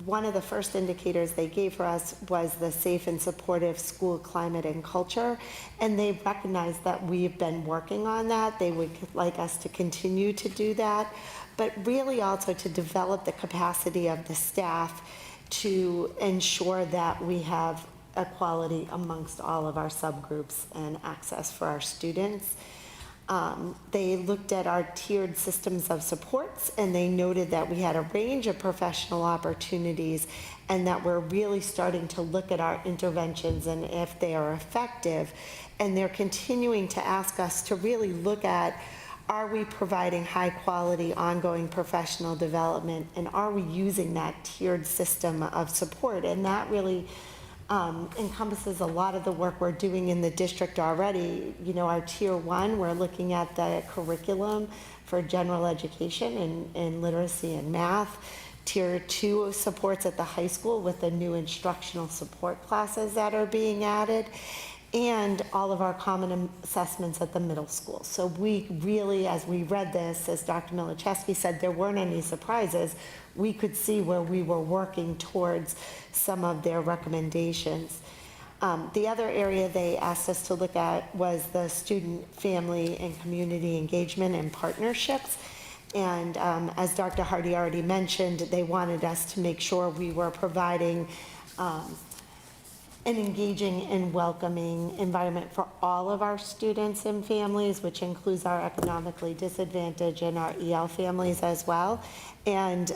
one of the first indicators they gave for us was the safe and supportive school climate and culture, and they recognized that we've been working on that. They would like us to continue to do that, but really also to develop the capacity of the staff to ensure that we have equality amongst all of our subgroups and access for our students. They looked at our tiered systems of supports, and they noted that we had a range of professional opportunities and that we're really starting to look at our interventions and if they are effective. And they're continuing to ask us to really look at, are we providing high quality ongoing professional development, and are we using that tiered system of support? And that really encompasses a lot of the work we're doing in the district already. You know, our tier 1, we're looking at the curriculum for general education and literacy and math, Tier 2 supports at the high school with the new instructional support classes that are being added, and all of our common assessments at the middle school. So we really, as we read this, as Dr. Milichewski said, there weren't any surprises. We could see where we were working towards some of their recommendations. The other area they asked us to look at was the student, family, and community engagement and partnerships. And as Dr. Hardy already mentioned, they wanted us to make sure we were providing an engaging and welcoming environment for all of our students and families, which includes our economically disadvantaged and our EL families as well. And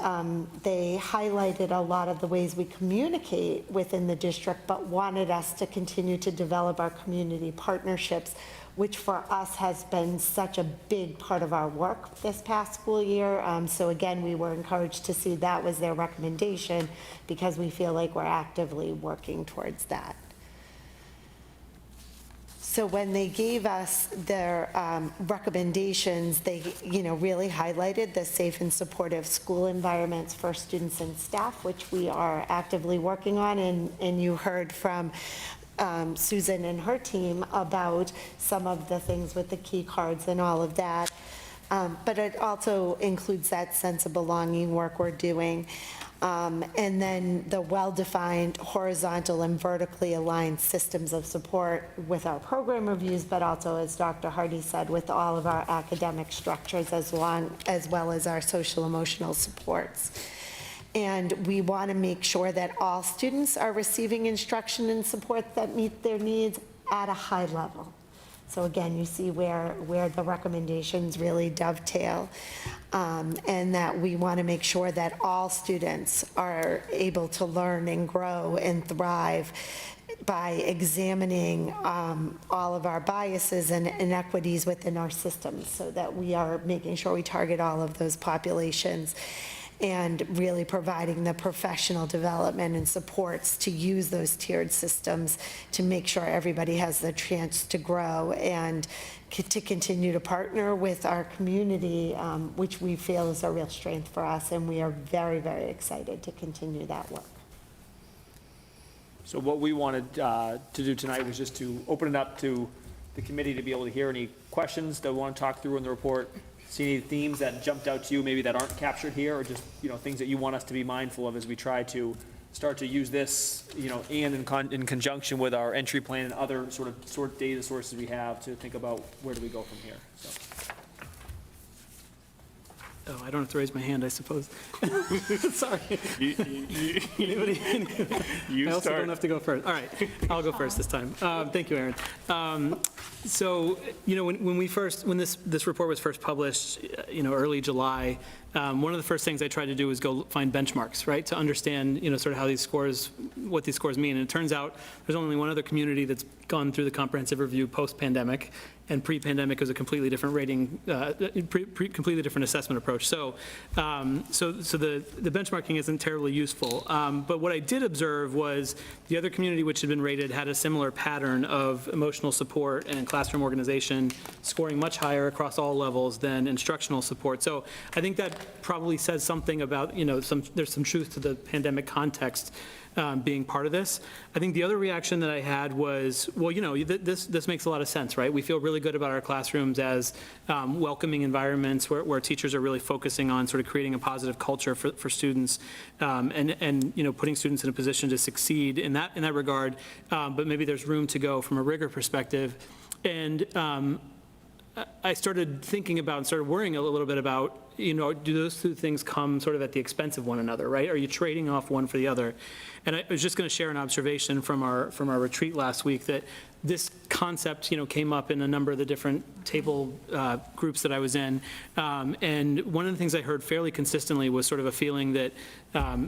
they highlighted a lot of the ways we communicate within the district, but wanted us to continue to develop our community partnerships, which for us has been such a big part of our work this past school year. So again, we were encouraged to see that was their recommendation, because we feel like we're actively working towards that. So when they gave us their recommendations, they, really highlighted the safe and supportive school environments for students and staff, which we are actively working on, and you heard from Susan and her team about some of the things with the key cards and all of that. But it also includes that sense of belonging work we're doing. And then the well-defined horizontal and vertically aligned systems of support with our program reviews, but also, as Dr. Hardy said, with all of our academic structures as well as our social emotional supports. And we want to make sure that all students are receiving instruction and support that meet their needs at a high level. So again, you see where the recommendations really dovetail, and that we want to make sure that all students are able to learn and grow and thrive by examining all of our biases and inequities within our systems, so that we are making sure we target all of those populations, and really providing the professional development and supports to use those tiered systems to make sure everybody has the chance to grow and to continue to partner with our community, which we feel is a real strength for us, and we are very, very excited to continue that work. So what we wanted to do tonight was just to open it up to the committee to be able to hear any questions that we want to talk through in the report. See any themes that jumped out to you, maybe that aren't captured here, or just, things that you want us to be mindful of as we try to start to use this, and in conjunction with our entry plan and other sort of data sources we have to think about where do we go from here, so. Oh, I don't have to raise my hand, I suppose. Sorry. Anybody? I also don't have to go first. All right, I'll go first this time. Thank you, Aaron. So, when this report was first published, early July, one of the first things I tried to do was go find benchmarks, right, to understand, sort of how what these scores mean. And it turns out there's only one other community that's gone through the comprehensive review post-pandemic, and pre-pandemic was a completely different rating, completely different assessment approach. So the benchmarking isn't terribly useful. But what I did observe was the other community which had been rated had a similar pattern of emotional support and classroom organization, scoring much higher across all levels than instructional support. So I think that probably says something about, there's some truth to the pandemic context being part of this. I think the other reaction that I had was, well, this makes a lot of sense, right? We feel really good about our classrooms as welcoming environments where teachers are really focusing on sort of creating a positive culture for students, and putting students in a position to succeed in that regard. But maybe there's room to go from a rigor perspective. And I started thinking about and started worrying a little bit about, do those two things come sort of at the expense of one another, right? Are you trading off one for the other? And I was just going to share an observation from our retreat last week that this concept, came up in a number of the different table groups that I was in. And one of the things I heard fairly consistently was sort of a feeling that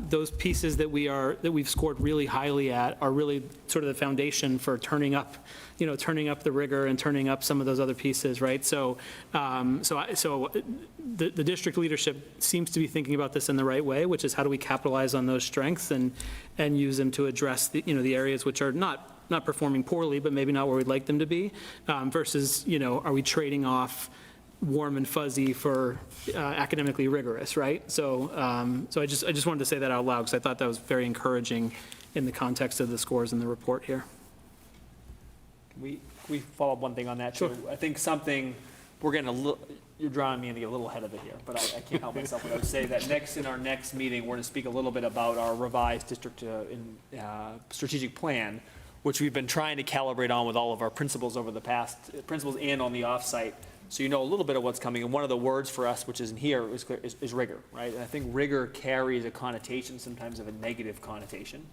those pieces that we've scored really highly at are really sort of the foundation for turning up the rigor and turning up some of those other pieces, right? So the district leadership seems to be thinking about this in the right way, which is how do we capitalize on those strengths and use them to address the areas which are not performing poorly, but maybe not where we'd like them to be, versus, are we trading off warm and fuzzy for academically rigorous, right? So, I just wanted to say that out loud, because I thought that was very encouraging in the context of the scores in the report here. Can we follow up one thing on that, too? Sure. I think something, we're getting a little, you're drawing me in to get a little ahead of it here, but I can't help myself. But I would say that in our next meeting, we're going to speak a little bit about our revised district strategic plan, which we've been trying to calibrate on with all of our principals over the past, principals and on the offsite. So you know a little bit of what's coming. And one of the words for us, which isn't here, is rigor, right? And I think rigor carries a connotation, sometimes of a negative connotation.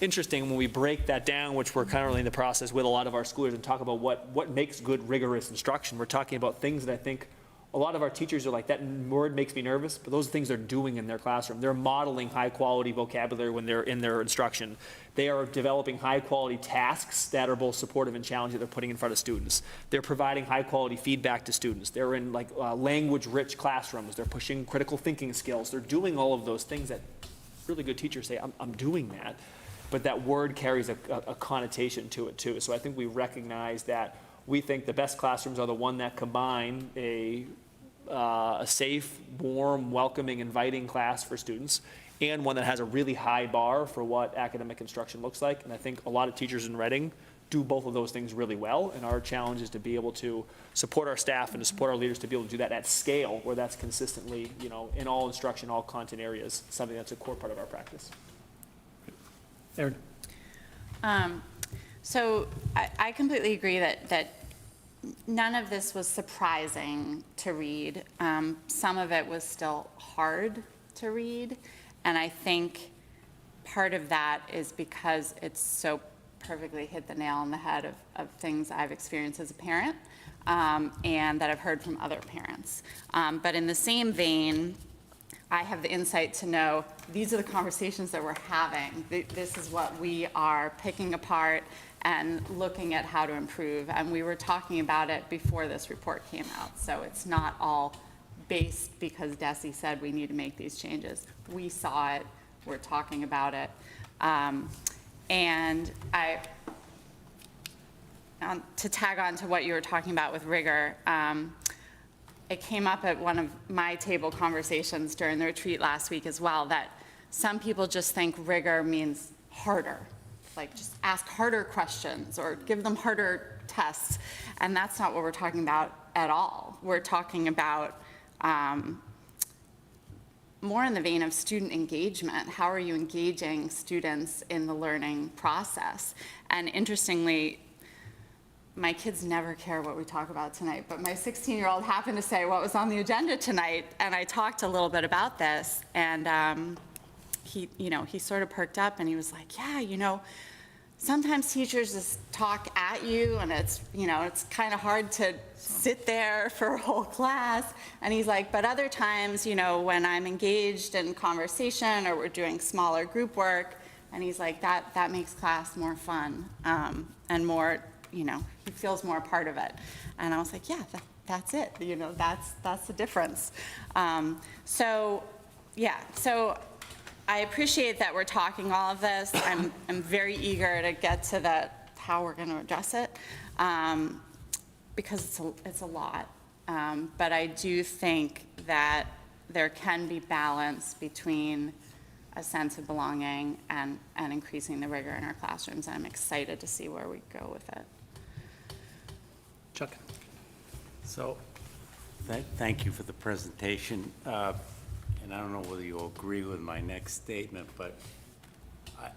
Interesting, when we break that down, which we're currently in the process with a lot of our schoolers, and talk about what makes good rigorous instruction, we're talking about things that I think a lot of our teachers are like, that word makes me nervous, but those are things they're doing in their classroom. They're modeling high-quality vocabulary when they're in their instruction. They are developing high-quality tasks that are both supportive and challenging that they're putting in front of students. They're providing high-quality feedback to students. They're in language-rich classrooms. They're pushing critical thinking skills. They're doing all of those things that really good teachers say, I'm doing that. But that word carries a connotation to it, too. So I think we recognize that we think the best classrooms are the one that combine a safe, warm, welcoming, inviting class for students, and one that has a really high bar for what academic instruction looks like. And I think a lot of teachers in Reading do both of those things really well, and our challenge is to be able to support our staff and to support our leaders to be able to do that at scale, where that's consistently, in all instruction, all content areas, something that's a core part of our practice. Erin? So I completely agree that none of this was surprising to read. Some of it was still hard to read, and I think part of that is because it's so perfectly hit the nail on the head of things I've experienced as a parent, and that I've heard from other parents. But in the same vein, I have the insight to know these are the conversations that we're having. This is what we are picking apart and looking at how to improve. And we were talking about it before this report came out. So it's not all based because Desi said we need to make these changes. We saw it, we're talking about it. And to tag on to what you were talking about with rigor, it came up at one of my table conversations during the retreat last week as well, that some people just think rigor means harder, like just ask harder questions or give them harder tests. And that's not what we're talking about at all. We're talking about more in the vein of student engagement. How are you engaging students in the learning process? And interestingly, my kids never care what we talk about tonight, but my 16-year-old happened to say what was on the agenda tonight, and I talked a little bit about this, and he sort of perked up, and he was like, yeah, sometimes teachers just talk at you, and it's kind of hard to sit there for a whole class, and he's like, but other times, when I'm engaged in conversation or we're doing smaller group work, and he's like, that makes class more fun, and more, he feels more a part of it. And I was like, yeah, that's it. That's the difference. So I appreciate that we're talking all of this. I'm very eager to get to how we're going to address it, because it's a lot. But I do think that there can be balance between a sense of belonging and increasing the rigor in our classrooms. And I'm excited to see where we go with it. Chuck? So, thank you for the presentation. And I don't know whether you'll agree with my next statement, but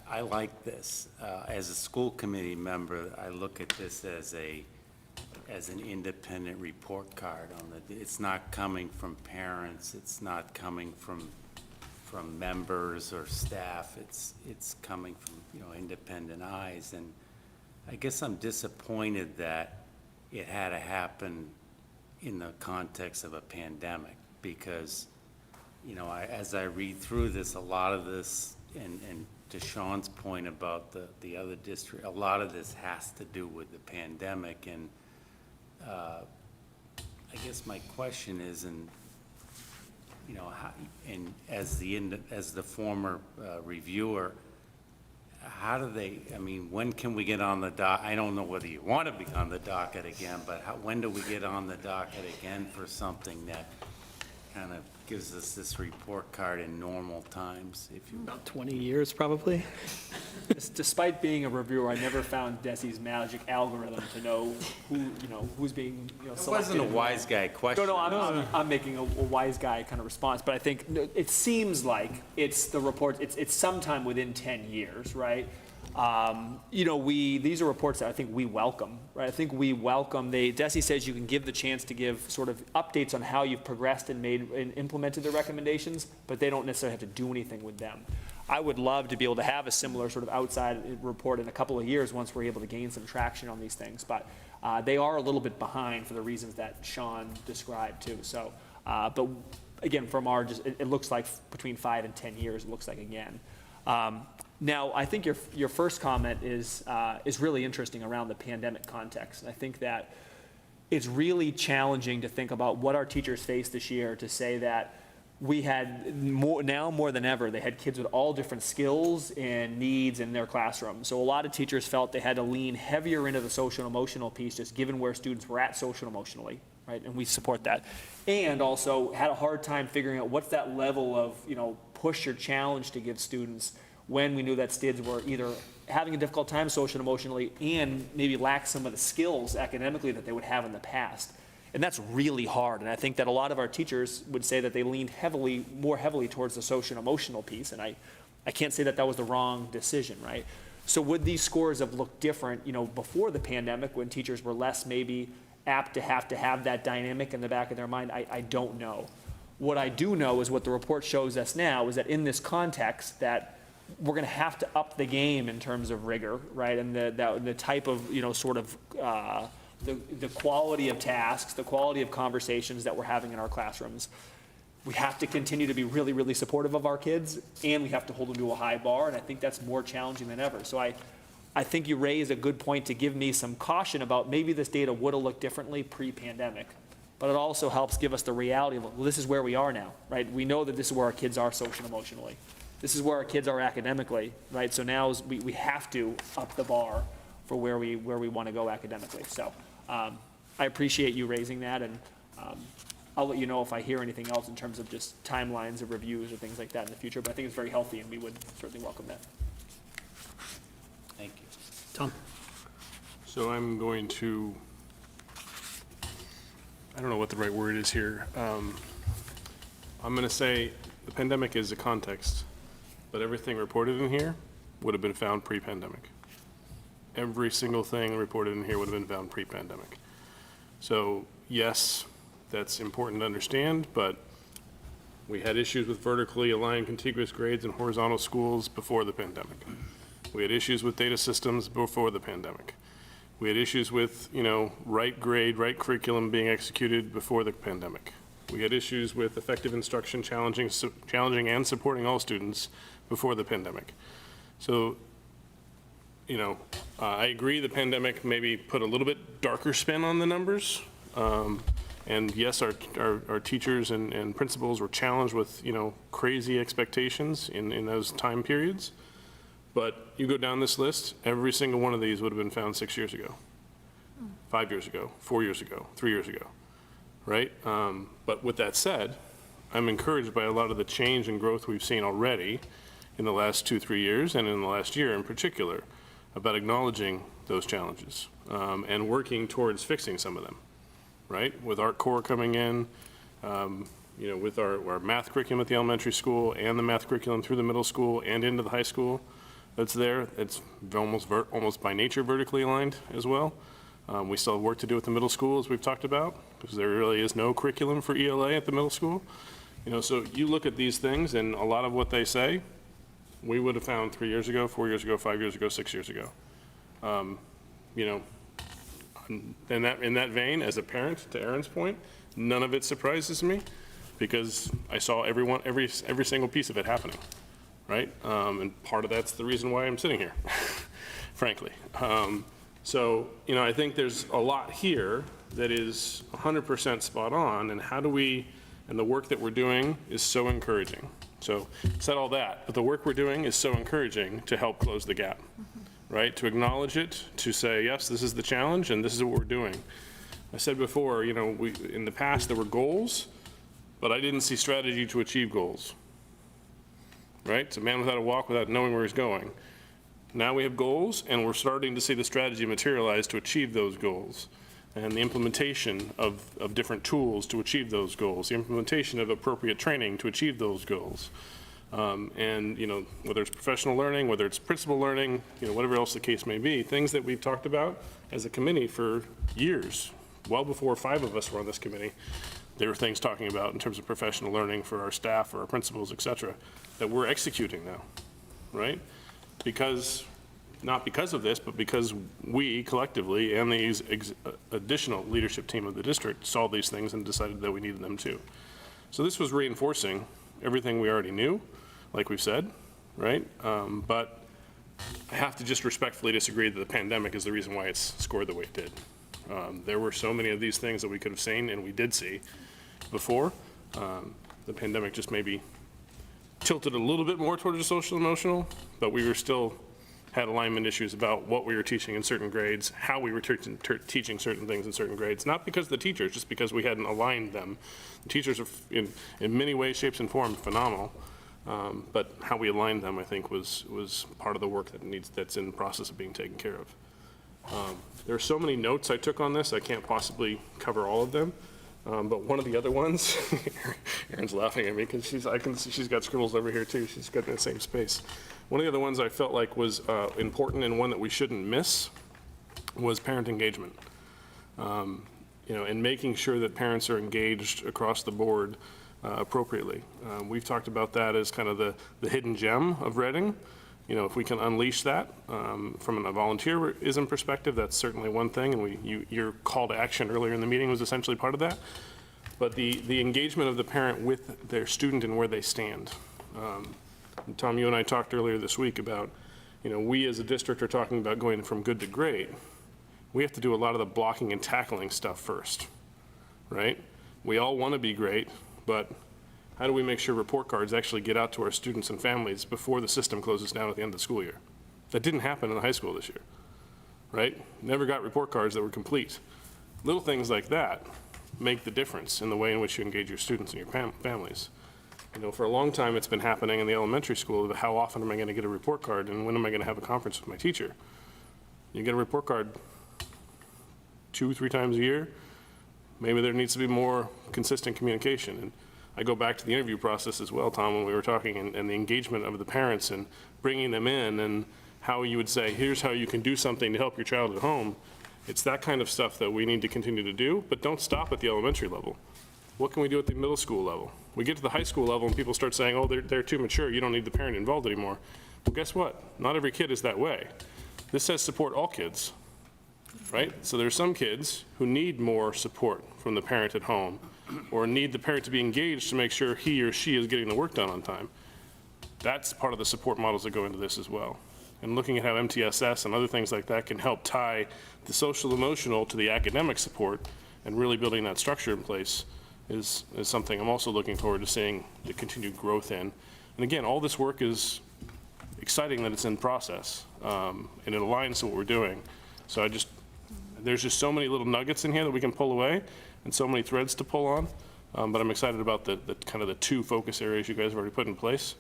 I like this. As a school committee member, I look at this as an independent report card it's not coming from parents, it's not coming from members or staff, it's coming from independent eyes. And I guess I'm disappointed that it had to happen in the context of a pandemic, because as I read through this, a lot of this, and to Sean's point about the other district, a lot of this has to do with the pandemic. And I guess my question is, how, and as the former reviewer, how do they, I mean, when can we get on the I don't know whether you want to be on the docket again, but when do we get on the docket again for something that kind of gives us this report card in normal times, if you will? About 20 years, probably. Despite being a reviewer, I never found Desi's magic algorithm to know who's being, It selected. wasn't a wise guy question. No, I'm making a wise guy kind of response, but I think it seems like it's the report, it's sometime within 10 years, right? These are reports that I think we welcome, right? I think we welcome, Desi says you can give the chance to give sort of updates on how you've progressed and implemented the recommendations, but they don't necessarily have to do anything with them. I would love to be able to have a similar sort of outside report in a couple of years once we're able to gain some traction on these things, but they are a little bit behind for the reasons that Sean described too. So, but again, from it looks like between 5 and 10 years, it looks like again. Now, I think your first comment is really interesting around the pandemic context. And I think that it's really challenging to think about what our teachers faced this year, to say that we had more than ever, they had kids with all different skills and needs in their classroom. So a lot of teachers felt they had to lean heavier into the social and emotional piece, just given where students were at social and emotionally, right? And we support that. And also had a hard time figuring out what's that level of, push or challenge to give students when we knew that kids were either having a difficult time social and emotionally and maybe lack some of the skills academically that they would have in the past. And that's really hard. And I think that a lot of our teachers would say that they leaned more heavily towards the social and emotional piece. And I can't say that that was the wrong decision, right? So would these scores have looked different, before the pandemic, when teachers were less maybe apt to have that dynamic in the back of their mind? I don't know. What I do know is what the report shows us now is that in this context that we're going to have to up the game in terms of rigor, right? And the type of, the quality of tasks, the quality of conversations that we're having in our classrooms. We have to continue to be really, really supportive of our kids, and we have to hold them to a high bar, and I think that's more challenging than ever. So I think you raise a good point to give me some caution about maybe this data would have looked differently pre-pandemic, but it also helps give us the reality of, well, this is where we are now, right? We know that this is where our kids are social and emotionally. This is where our kids are academically, right? So now we have to up the bar for where we want to go academically. So I appreciate you raising that, and I'll let you know if I hear anything else in terms of just timelines of reviews or things like that in the future, but I think it's very healthy, and we would certainly welcome that. Thank you. Tom? So I'm going to, I don't know what the right word is here. I'm going to say the pandemic is a context, but everything reported in here would have been found pre-pandemic. Every single thing reported in here would have been found pre-pandemic. So yes, that's important to understand, but we had issues with vertically aligned contiguous grades and horizontal schools before the pandemic. We had issues with data systems before the pandemic. We had issues with, right grade, right curriculum being executed before the pandemic. We had issues with effective instruction challenging and supporting all students before the pandemic. So, I agree the pandemic maybe put a little bit darker spin on the numbers. And yes, our teachers and principals were challenged with, crazy expectations in those time periods. But you go down this list, every single one of these would have been found 6 years ago, 5 years ago, 4 years ago, 3 years ago, right? But with that said, I'm encouraged by a lot of the change and growth we've seen already in the last 2-3 years, and in the last year in particular, about acknowledging those challenges and working towards fixing some of them, right? With Art Core coming in, with our math curriculum at the elementary school and the math curriculum through the middle school and into the high school that's there. It's almost by nature vertically aligned as well. We still have work to do with the middle school, as we've talked about, because there really is no curriculum for ELA at the middle school. So you look at these things, and a lot of what they say, we would have found 3 years ago, 4 years ago, 5 years ago, 6 years ago. In that vein, as a parent, to Aaron's point, none of it surprises me, because I saw every single piece of it happening, right? And part of that's the reason why I'm sitting here, frankly. So, I think there's a lot here that is 100% spot on, and and the work that we're doing is so encouraging, So said all that, but the work we're doing is so encouraging to help close the gap, right? To acknowledge it, to say, yes, this is the challenge and this is what we're doing. I said before, you know, in the past there were goals, but I didn't see strategy to achieve goals, right? It's a man without a walk without knowing where he's going. Now we have goals and we're starting to see the strategy materialize to achieve those goals. And the implementation of different tools to achieve those goals, the implementation of appropriate training to achieve those goals. And, you know, whether it's professional learning, whether it's principal learning, you know, whatever else the case may be, things that we've talked about as a committee for years, well before 5 of us were on this committee, there were things talking about in terms of professional learning for our staff, for our principals, et cetera, that we're executing now, right? Because not because of this, but because we collectively and the additional leadership team of the district saw these things and decided that we needed them too. So this was reinforcing everything we already knew, like we've said, right? But I have to just respectfully disagree that the pandemic is the reason why it's scored the way it did. There were so many of these things that we could have seen and we did see before. The pandemic just maybe tilted a little bit more toward the social emotional, but we were still had alignment issues about what we were teaching in certain grades, how we were teaching certain things in certain grades, not because of the teachers, just because we hadn't aligned them. The teachers are in many ways, shapes, and forms phenomenal, but how we aligned them, I think, was part of the work that's in the process of being taken care of. There are so many notes I took on this, I can't possibly cover all of them. But one of the other ones, Erin's laughing at me because I can see she's got scribbles over here too. She's got that same space. One of the other ones I felt like was important and one that we shouldn't miss was parent engagement. You know, and making sure that parents are engaged across the board appropriately. We've talked about that as kind of the hidden gem of Reading. You know, if we can unleash that from a volunteerism perspective, that's certainly one thing, and your call to action earlier in the meeting was essentially part of that. But the engagement of the parent with their student and where they stand. Tom, you and I talked earlier this week about, you know, we as a district are talking about going from good to great. We have to do a lot of the blocking and tackling stuff first, right? We all want to be great, but how do we make sure report cards actually get out to our students and families before the system closes down at the end of the school year? That didn't happen in the high school this year, right? Never got report cards that were complete. Little things like that make the difference in the way in which you engage your students and your families. You know, for a long time, it's been happening in the elementary school, how often am I going to get a report card and when am I going to have a conference with my teacher? You get a report card 2-3 times a year. Maybe there needs to be more consistent communication. And I go back to the interview process as well, Tom, when we were talking, and the engagement of the parents and bringing them in and how you would say, here's how you can do something to help your child at home. It's that kind of stuff that we need to continue to do, but don't stop at the elementary level. What can we do at the middle school level? We get to the high school level and people start saying, oh, they're too mature, you don't need the parent involved anymore. Well, guess what? Not every kid is that way. This says support all kids, right? So there's some kids who need more support from the parent at home or need the parent to be engaged to make sure he or she is getting the work done on time. That's part of the support models that go into this as well. And looking at how MTSS and other things like that can help tie the social emotional to the academic support and really building that structure in place is something I'm also looking forward to seeing the continued growth in. And again, all this work is exciting that it's in process, and it aligns to what we're doing. So there's just so many little nuggets in here that we can pull away and so many threads to pull on, but I'm excited about the kind of the 2 focus areas you guys have already put in place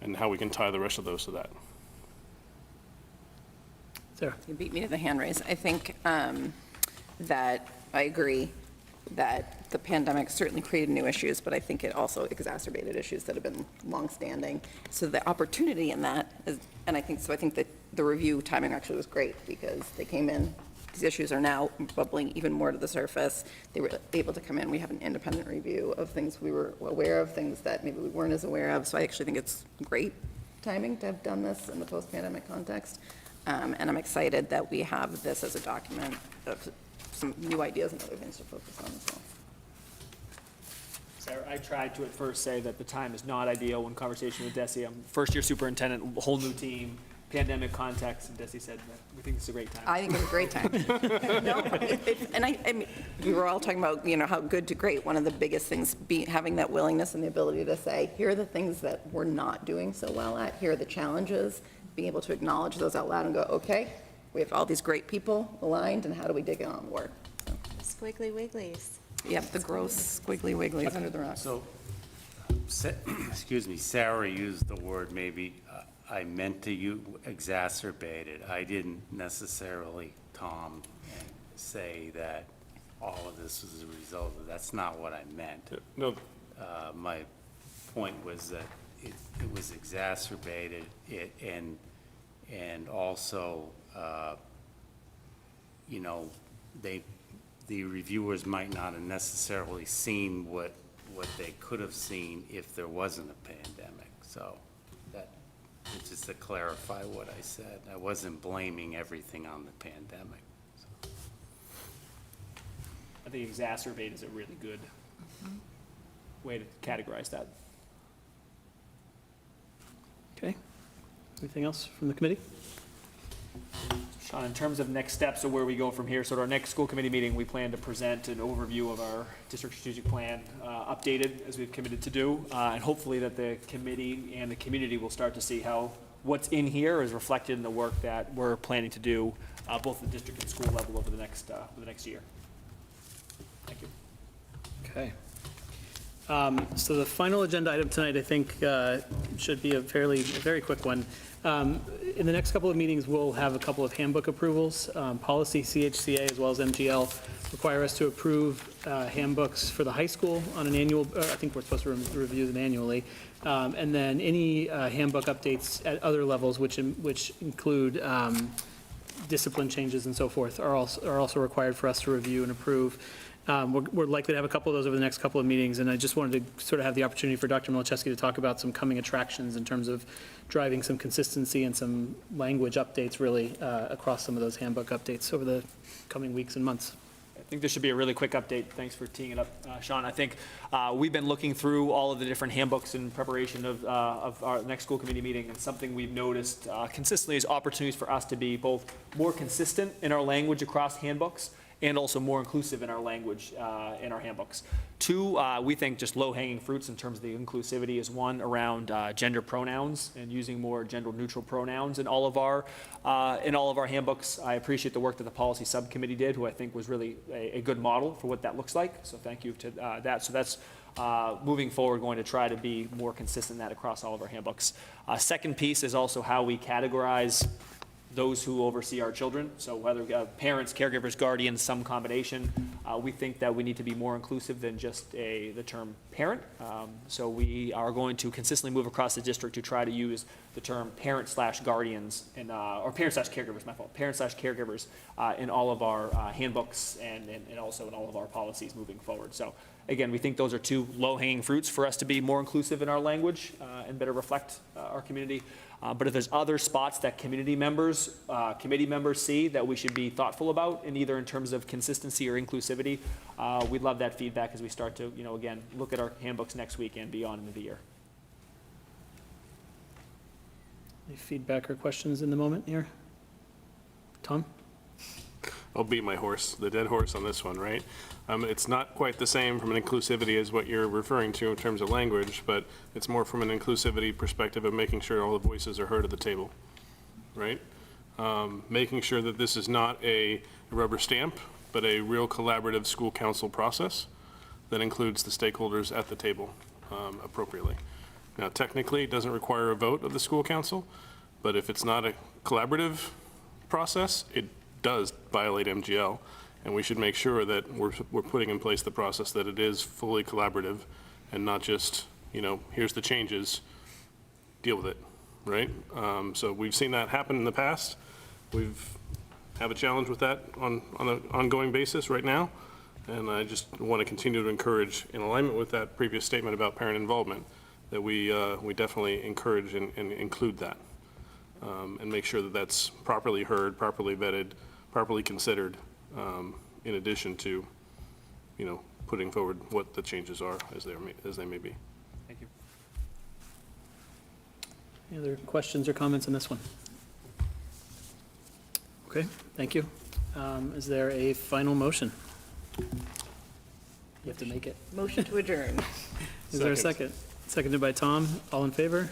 and how we can tie the rest of those to that. Sarah. You beat me to the hand raise. I think that I agree that the pandemic certainly created new issues, but I think it also exacerbated issues that have been longstanding. So the opportunity in that is, and I think that the review timing actually was great because they came in, these issues are now bubbling even more to the surface. They were able to come in, we have an independent review of things we were aware of, things that maybe we weren't as aware of. So I actually think it's great timing to have done this in the post-pandemic context. And I'm excited that we have this as a document of some new ideas and other things to focus on as well. Sarah, I tried to at first say that the time is not ideal when conversation with Desi. I'm first-year superintendent, whole new team, pandemic context, and Desi said that we think it's a great time. I think it's a great time. No, and I mean, we were all talking about, how good to great. One of the biggest things having that willingness and the ability to say, here are the things that we're not doing so well at, here are the challenges, being able to acknowledge those out loud and go, okay, we have all these great people aligned, and how do we dig on work? Squiggly wigglies. Yep, the gross squiggly wigglies under the rocks. So, excuse me, Sarah used the word maybe, I meant to use exacerbated. I didn't necessarily, Tom, say that all of this was a result of, that's not what I meant. No, My point was that it was exacerbated, and also, the reviewers might not have necessarily seen what they could have seen if there wasn't a pandemic. So that, just to clarify what I said, I wasn't blaming everything on the pandemic. So. I think exacerbate is a really good way to categorize that. Okay. Anything else from the committee? Sean, in terms of next steps or where we go from here, so at our next school committee meeting, we plan to present an overview of our district strategic plan, updated as we've committed to do, and hopefully that the committee and the community will start to see how what's in here is reflected in the work that we're planning to do, both at the district and school level over the next year. Thank you. Okay. So the final agenda item tonight, I think, should be a very quick one. In the next couple of meetings, we'll have a couple of handbook approvals. Policy CHCA as well as MGL require us to approve handbooks for the high school on an annual, I think we're supposed to review them annually. And then any handbook updates at other levels, which include discipline changes and so forth, are also required for us to review and approve. We're likely to have a couple of those over the next couple of meetings, and I just wanted to sort of have the opportunity for Dr. Malachewski to talk about some coming attractions in terms of driving some consistency and some language updates really across some of those handbook updates over the coming weeks and months. I think this should be a really quick update. Thanks for teeing it up, Sean. I think we've been looking through all of the different handbooks in preparation of our next school committee meeting, and something we've noticed consistently is opportunities for us to be both more consistent in our language across handbooks and also more inclusive in our language in our handbooks. Two, we think just low-hanging fruits in terms of the inclusivity is one around gender pronouns and using more gender-neutral pronouns in all of our handbooks. I appreciate the work that the policy subcommittee did, who I think was really a good model for what that looks like. So thank you to that. So that's moving forward, going to try to be more consistent in that across all of our handbooks. Second piece is also how we categorize those who oversee our children. So whether parents, caregivers, guardians, some combination, we think that we need to be more inclusive than just the term parent. So we are going to consistently move across the district to try to use the term parent/guardians and or parent/caregivers, my fault, parent/caregivers in all of our handbooks and also in all of our policies moving forward. So again, we think those are two low-hanging fruits for us to be more inclusive in our language and better reflect our community. But if there's other spots that committee members see that we should be thoughtful about, in either in terms of consistency or inclusivity, we'd love that feedback as we start to, again, look at our handbooks next week and beyond into the year. Any feedback or questions in the moment here? Tom? I'll beat my horse, the dead horse on this one, right? It's not quite the same from an inclusivity as what you're referring to in terms of language, but it's more from an inclusivity perspective of making sure all the voices are heard at the table, right? Making sure that this is not a rubber stamp, but a real collaborative school council process that includes the stakeholders at the table appropriately. Now, technically, it doesn't require a vote of the school council, but if it's not a collaborative process, it does violate MGL, and we should make sure that we're putting in place the process that it is fully collaborative and not just, here's the changes, deal with it, right? So we've seen that happen in the past. We've have a challenge with that on an ongoing basis right now, and I just want to continue to encourage, in alignment with that previous statement about parent involvement, that we definitely encourage and include that, and make sure that that's properly heard, properly vetted, properly considered, in addition to, putting forward what the changes are as they may be. Thank you. Any other questions or comments on this one? Okay, thank you. Is there a final motion? You have to make it. Motion to adjourn. Is there a second? Seconded by Tom. All in favor?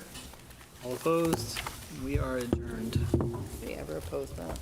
All opposed? We are adjourned. Did you ever oppose that?